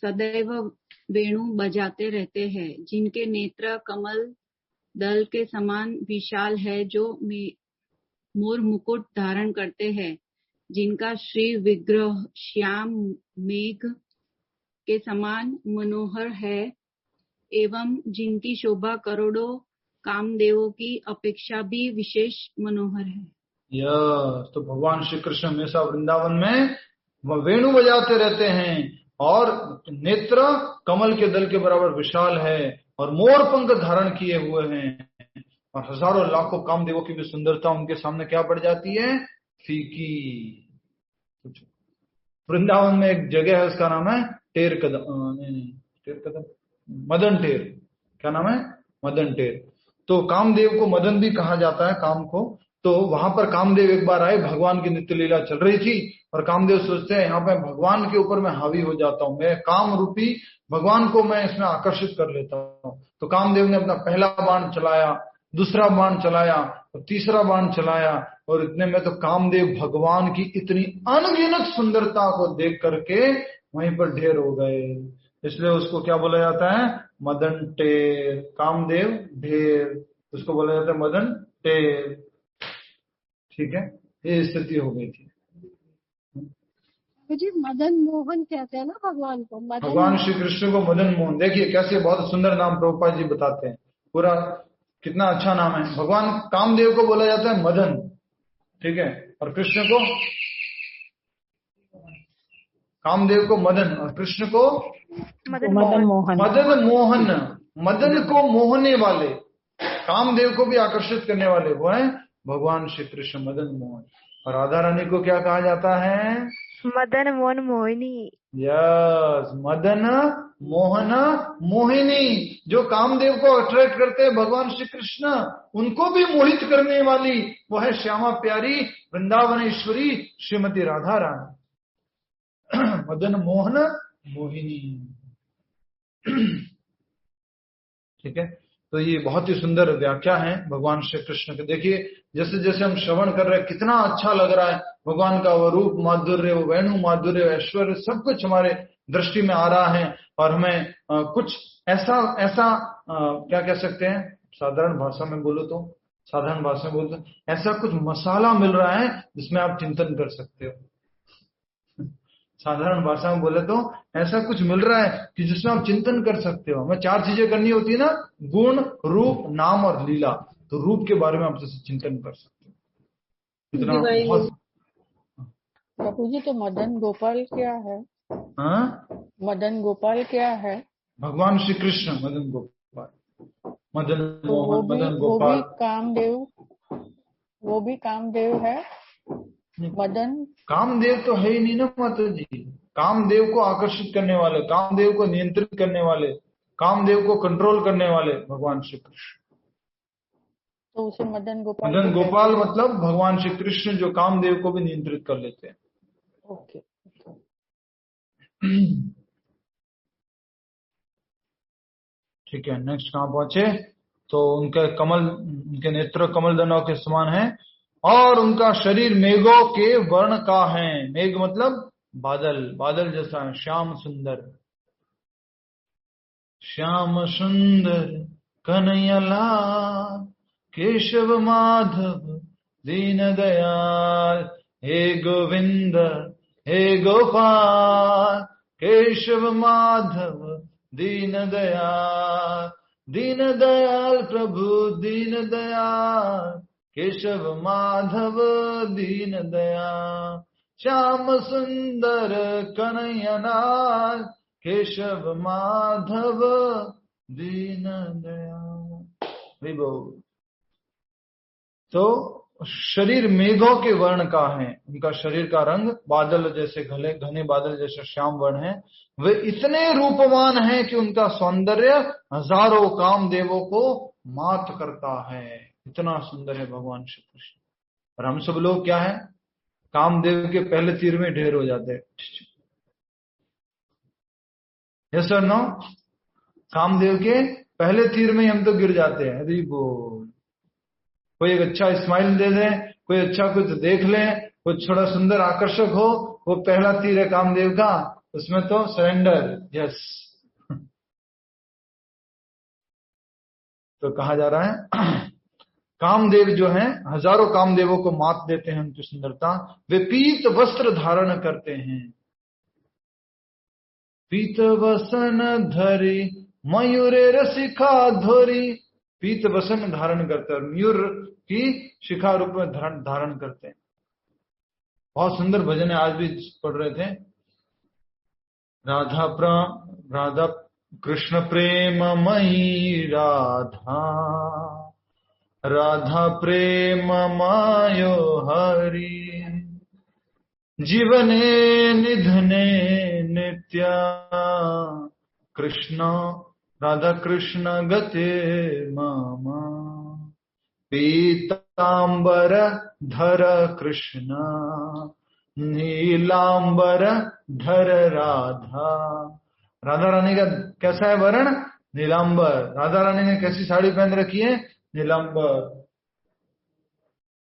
सदैव वेणु बजाते रहते हैं, जिनके नेत्र कमल दल के समान विशाल है, जो मोर मुकुट धारण करते हैं, जिनका श्री विग्रह श्याम मेघ के समान मनोहर है, एवं जिनकी शोभा करोड़ों कामदेवों की अपेक्षा भी विशेष मनोहर है। तो भगवान श्री कृष्ण हमेशा वृंदावन में वेणु बजाते रहते हैं और नेत्र कमल के दल के बराबर विशाल है और मोर पंख धारण किए हुए हैं, और हजारों लाखों कामदेवों की भी सुंदरता उनके सामने क्या पड़ जाती है, फीकी। वृंदावन में एक जगह है, उसका नाम है टेर कदम, मदन टेर। क्या नाम है, मदन टेर। तो कामदेव को मदन भी कहा जाता है, काम को। तो वहां पर कामदेव एक बार आए, भगवान की नित्य लीला चल रही थी और कामदेव सोचते हैं यहाँ पे भगवान के ऊपर मैं हावी हो जाता हूँ, मैं काम रूपी भगवान को मैं इसमें आकर्षित कर लेता हूँ। तो कामदेव ने अपना पहला बाण चलाया, दूसरा बाण चलाया और तीसरा बाण चलाया, और इतने में तो कामदेव भगवान की इतनी अनगिनत सुंदरता को देख करके वहीं पर ढेर हो गए। इसलिए उसको क्या बोला जाता है, मदन टेर। कामदेव ढेर, उसको बोला जाता है मदन टेर। ठीक है, ये स्थिति हो गई थी। जी मदन मोहन कहते हैं ना भगवान को, भगवान श्री कृष्ण को मदन मोहन। देखिए कैसे बहुत सुंदर नाम प्रभुपाद जी बताते हैं, पूरा कितना अच्छा नाम है। भगवान कामदेव को बोला जाता है मदन, ठीक है, और कृष्ण को, कामदेव को मदन और कृष्ण को मदन मोहन। मदन मोहन, मदन को मोहने वाले, कामदेव को भी आकर्षित करने वाले वो है भगवान श्री कृष्ण, मदन मोहन। और राधा रानी को क्या कहा जाता है, मदन मोहन मोहिनी। यस, मदन मोहन मोहिनी। जो कामदेव को अट्रैक्ट करते हैं भगवान श्री कृष्ण, उनको भी मोहित करने वाली वो है श्यामा प्यारी वृंदावनेश्वरी श्रीमती राधा रानी। मदन मोहन मोहिनी। ठीक है, तो ये बहुत ही सुंदर व्याख्या है भगवान श्री कृष्ण के। देखिए जैसे जैसे हम श्रवण कर रहे हैं कितना अच्छा लग रहा है, भगवान का वो रूप माधुर्य, वो वेणु माधुर्य, ऐश्वर्य, सब कुछ हमारे दृष्टि में आ रहा है। और हमें कुछ ऐसा क्या कह सकते हैं, साधारण भाषा में बोलो तो ऐसा कुछ मसाला मिल रहा है जिसमें आप चिंतन कर सकते हो। साधारण भाषा में बोले तो ऐसा कुछ मिल रहा है कि जिसमें आप चिंतन कर सकते हो। हमें 4 चीजें करनी होती है ना, गुण, रूप, नाम और लीला। तो रूप के बारे में आप जैसे चिंतन कर सकते हो। इतना बहुत। बापू जी, तो मदन गोपाल क्या है? मदन गोपाल क्या है? भगवान श्री कृष्ण मदन गोपाल, मदन मोहन, मदन गोपाल। वो भी कामदेव है। मदन कामदेव तो है ही नहीं ना माता जी। कामदेव को आकर्षित करने वाले, कामदेव को नियंत्रित करने वाले, कामदेव को कंट्रोल करने वाले भगवान श्री कृष्ण। तो उसे मदन गोपाल, मदन गोपाल मतलब भगवान श्री कृष्ण जो कामदेव को भी नियंत्रित कर लेते हैं। ओके। ठीक है, नेक्स्ट कहाँ पहुंचे, तो उनके नेत्र कमल दनों के समान है और उनका शरीर मेघों के वर्ण का है। मेघ मतलब बादल, बादल जैसा है। श्याम सुंदर, श्याम सुंदर कन्हैया लाल केशव माधव दीन दयाल, हे गोविंद हे गोपाल केशव माधव दीन दयाल, दीन दयाल प्रभु दीन दयाल, केशव माधव दीन दयाल, श्याम सुंदर कन्हैयालाल, केशव माधव दीन दयाल। विभो। तो शरीर मेघों के वर्ण का है, उनका शरीर का रंग बादल जैसे घने बादल जैसे श्याम वर्ण है। वे इतने रूपवान हैं कि उनका सौंदर्य हजारों कामदेवों को मात करता है। इतना सुंदर है भगवान श्री कृष्ण। और हम सब लोग क्या है, कामदेव के पहले तीर में ढेर हो जाते हैं। यस और नो? कामदेव के पहले तीर में हम तो गिर जाते हैं। अरे बोल। कोई एक अच्छा स्माइल दे दे, कोई अच्छा कुछ देख ले, कुछ थोड़ा सुंदर आकर्षक हो, वो पहला तीर है कामदेव का, उसमें तो सरेंडर। यस। तो कहा जा रहा है कामदेव जो हैं, हजारों कामदेवों को मात देते हैं उनकी सुंदरता। वे पीत वस्त्र धारण करते हैं। पीत वसन धरी मयूरे रसिका धोरी। पीत वसन धारण करते हैं और मयूर की शिखा रूप में धारण करते हैं। बहुत सुंदर भजन है, आज भी पढ़ रहे थे। राधा कृष्ण प्रेम मयी राधा, राधा प्रेम मायो हरि, जीवने निधने नित्या, कृष्ण राधा कृष्ण गते मम, पीतांबर धर कृष्ण, नीलांबर धर राधा। राधा रानी का कैसा है वर्ण? नीलांबर। राधा रानी ने कैसी साड़ी पहन रखी है? नीलांबर।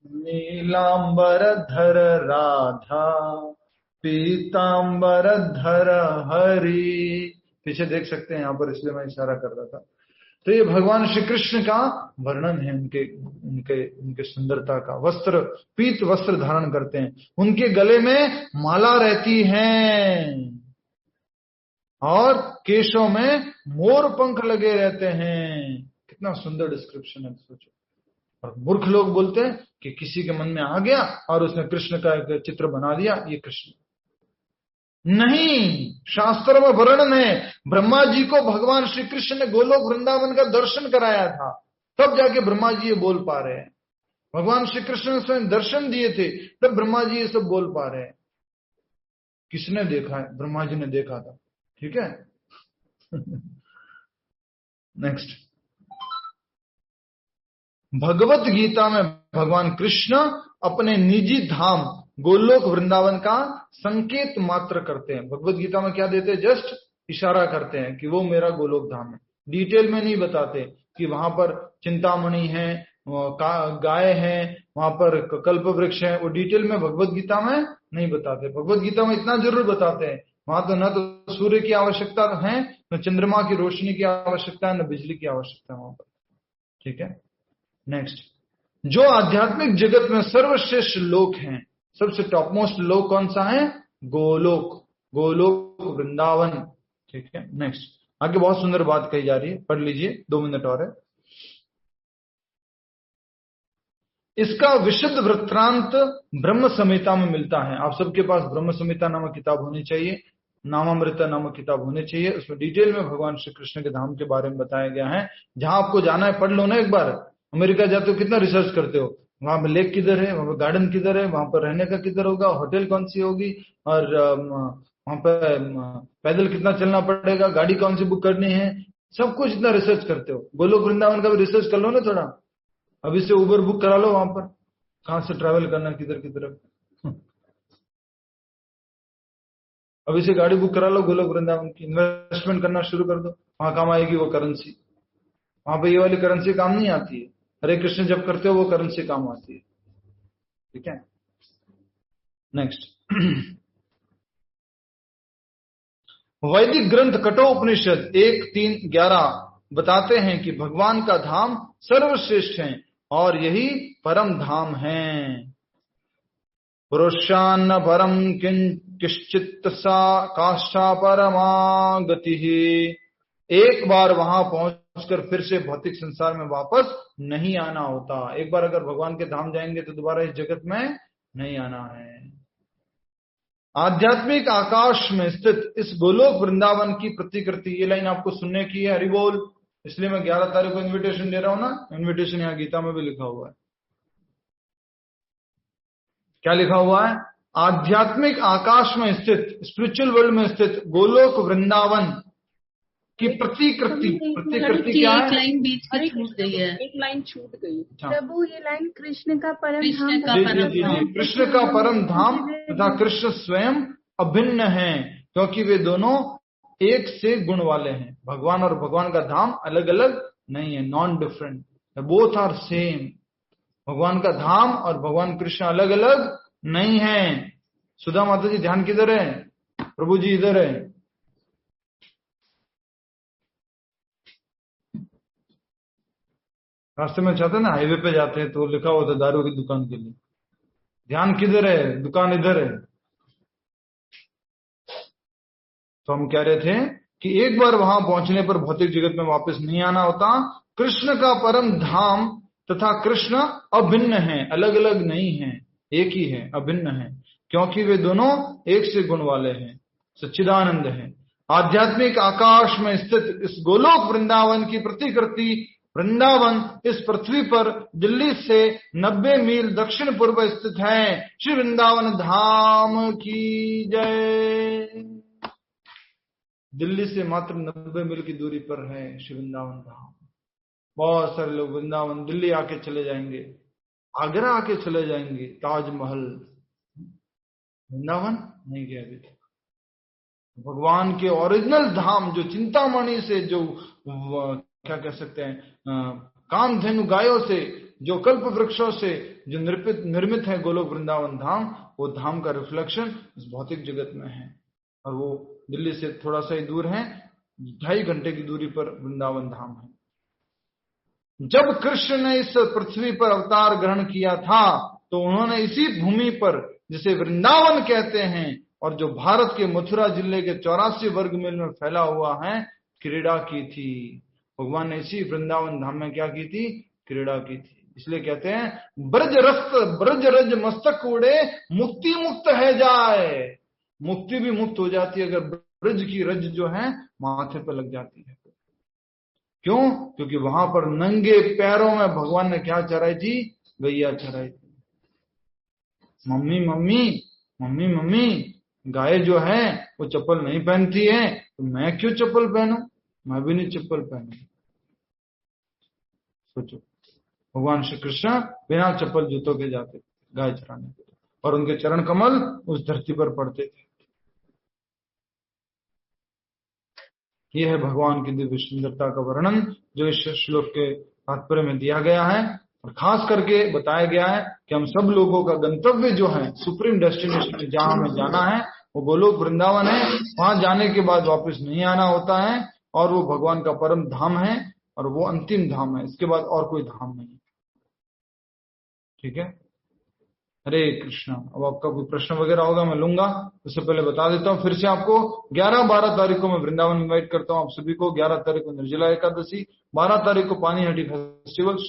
नीलांबर धर राधा, पीतांबर धर हरि। पीछे देख सकते हैं यहाँ पर, इसलिए मैं इशारा कर रहा था। तो ये भगवान श्री कृष्ण का वर्णन है उनके उनके उनके सुंदरता का। वस्त्र, पीत वस्त्र धारण करते हैं, उनके गले में माला रहती है और केशों में मोर पंख लगे रहते हैं। कितना सुंदर डिस्क्रिप्शन है, सोचो। और मूर्ख लोग बोलते हैं कि किसी के मन में आ गया और उसने कृष्ण का एक चित्र बना दिया, ये कृष्ण। नहीं, शास्त्र में वर्णन है, ब्रह्मा जी को भगवान श्री कृष्ण ने गोलोक वृंदावन का दर्शन कराया था, तब जाके ब्रह्मा जी ये बोल पा रहे हैं। भगवान श्री कृष्ण ने स्वयं दर्शन दिए थे, तब ब्रह्मा जी ये सब बोल पा रहे हैं। किसने देखा है? ब्रह्मा जी ने देखा था। ठीक है। नेक्स्ट, भगवत गीता में भगवान कृष्ण अपने निजी धाम गोलोक वृंदावन का संकेत मात्र करते हैं। भगवत गीता में क्या देते हैं? जस्ट इशारा करते हैं कि वो मेरा गोलोक धाम है। डिटेल में नहीं बताते कि वहां पर चिंतामणि है, गाय है, वहां पर कल्प वृक्ष है। वो डिटेल में भगवत गीता में नहीं बताते। भगवत गीता में इतना जरूर बताते हैं, वहां तो न तो सूर्य की आवश्यकता है, न चंद्रमा की रोशनी की आवश्यकता है, न बिजली की आवश्यकता है वहां पर। ठीक है। नेक्स्ट, जो आध्यात्मिक जगत में सर्वश्रेष्ठ लोक हैं, सबसे टॉप मोस्ट लोक कौन सा है? गोलोक, गोलोक वृंदावन। ठीक है। नेक्स्ट, आगे बहुत सुंदर बात कही जा रही है, पढ़ लीजिए, 2 मिनट और है। इसका विशुद्ध वृत्तांत ब्रह्म संहिता में मिलता है। आप सबके पास ब्रह्म संहिता नामक किताब होनी चाहिए, नामामृता नामक किताब होनी चाहिए। उसमें डिटेल में भगवान श्री कृष्ण के धाम के बारे में बताया गया है। जहां आपको जाना है पढ़ लो ना एक बार। अमेरिका जाते हो कितना रिसर्च करते हो, वहां पर लेक किधर है, वहां पर गार्डन किधर है, वहां पर रहने का किधर होगा, होटल कौन सी होगी, और वहां पर पैदल कितना चलना पड़ेगा, गाड़ी कौन सी बुक करनी है, सब कुछ इतना रिसर्च करते हो। गोलोक वृंदावन का भी रिसर्च कर लो ना थोड़ा। अभी से उबर बुक करा लो, वहां पर कहां से ट्रैवल करना, किधर की तरफ। अभी से गाड़ी बुक करा लो गोलोक वृंदावन की, इन्वेस्टमेंट करना शुरू कर दो। वहां काम आएगी वो करेंसी, वहां पर ये वाली करेंसी काम नहीं आती है। हरे कृष्ण जब करते हो वो करेंसी काम आती है। ठीक है। नेक्स्ट, वैदिक ग्रंथ कठोपनिषद 1:3-11 बताते हैं कि भगवान का धाम सर्वश्रेष्ठ है और यही परम धाम है। पुरुषान्न परम किश्चित् सा काष्ठा परमा गति, एक बार वहां पहुंचकर फिर से भौतिक संसार में वापस नहीं आना होता। एक बार अगर भगवान के धाम जाएंगे तो दोबारा इस जगत में नहीं आना है। आध्यात्मिक आकाश में स्थित इस गोलोक वृंदावन की प्रतिकृति, ये लाइन आपको सुनने की है, हरि बोल। इसलिए मैं 11 तारीख को इनविटेशन दे रहा हूं ना। इनविटेशन यहाँ गीता में भी लिखा हुआ है। क्या लिखा हुआ है? आध्यात्मिक आकाश में स्थित, स्पिरिचुअल वर्ल्ड में स्थित गोलोक वृंदावन की प्रतिकृति। प्रतिकृति क्या है? एक लाइन बीच की छूट गई है, एक लाइन छूट गई। प्रभु ये लाइन कृष्ण का परम कृष्ण का धाम, परम धाम। कृष्ण का परम धाम तथा कृष्ण स्वयं अभिन्न है, क्योंकि वे दोनों एक से गुण वाले हैं। भगवान और भगवान का धाम अलग अलग नहीं है, non different, both are same. भगवान का धाम और भगवान कृष्ण अलग अलग नहीं है। सुधा माता जी ध्यान किधर है? प्रभु जी इधर है। रास्ते में जाते ना, हाईवे पे जाते हैं तो लिखा होता है दारू की दुकान के लिए, ध्यान किधर है? दुकान इधर है। तो हम कह रहे थे कि एक बार वहां पहुंचने पर भौतिक जगत में वापस नहीं आना होता। कृष्ण का परम धाम तथा कृष्ण अभिन्न है, अलग अलग नहीं है, एक ही है, अभिन्न है, क्योंकि वे दोनों एक से गुण वाले हैं, सच्चिदानंद है। आध्यात्मिक आकाश में स्थित इस गोलोक वृंदावन की प्रतिकृति, वृंदावन इस पृथ्वी पर दिल्ली से 90 मील दक्षिण पूर्व स्थित है। श्री वृंदावन धाम की जय। दिल्ली से मात्र 90 मील की दूरी पर है श्री वृंदावन धाम। बहुत सारे लोग वृंदावन दिल्ली आके चले जाएंगे, आगरा आके चले जाएंगे, ताजमहल, वृंदावन नहीं गया अभी तक। भगवान के ओरिजिनल धाम जो चिंतामणि से, जो क्या कह सकते हैं, कामधेनु गायों से, जो कल्प वृक्षों से जो निर्मित है गोलोक वृंदावन धाम, वो धाम का रिफ्लेक्शन इस भौतिक जगत में है। और वो दिल्ली से थोड़ा सा ही दूर है, 2.5 घंटे की दूरी पर वृंदावन धाम है। जब कृष्ण ने इस पृथ्वी पर अवतार ग्रहण किया था तो उन्होंने इसी भूमि पर, जिसे वृंदावन कहते हैं और जो भारत के मथुरा जिले के 84 वर्ग मील में फैला हुआ है, क्रीड़ा की थी। भगवान ने इसी वृंदावन धाम में क्या की थी? क्रीड़ा की थी। इसलिए कहते हैं ब्रज रज मस्तक उड़े, मुक्ति मुक्त है जाए। मुक्ति भी मुक्त हो जाती है अगर ब्रज की रज जो है माथे पर लग जाती है। क्यों? क्योंकि वहां पर नंगे पैरों में भगवान ने क्या चराई थी? गैया चराई थी। मम्मी मम्मी मम्मी मम्मी, गाय जो है वो चप्पल नहीं पहनती है, तो मैं क्यों चप्पल पहनूं? मैं भी नहीं चप्पल पहनूं। सोचो, भगवान श्री कृष्ण बिना चप्पल जूतों के जाते थे गाय चराने के लिए, और उनके चरण कमल उस धरती पर पड़ते थे। यह है भगवान की दिव्य सुंदरता का वर्णन जो इस श्लोक के तात्पर्य में दिया गया है। और खास करके बताया गया है कि हम सब लोगों का गंतव्य जो है, सुप्रीम डेस्टिनेशन जहां हमें जाना है, वो गोलोक वृंदावन है। वहां जाने के बाद वापस नहीं आना होता है, और वो भगवान का परम धाम है, और वो अंतिम धाम है। इसके बाद और कोई धाम नहीं। ठीक है, हरे कृष्णा। अब आपका कोई प्रश्न वगैरह होगा मैं लूंगा, उससे पहले बता देता हूँ फिर से आपको 11-12 तारीख को मैं वृंदावन इनवाइट करता हूँ आप सभी को। 11 तारीख को निर्जला एकादशी, 12 तारीख को पानी हटी फेस्टिवल,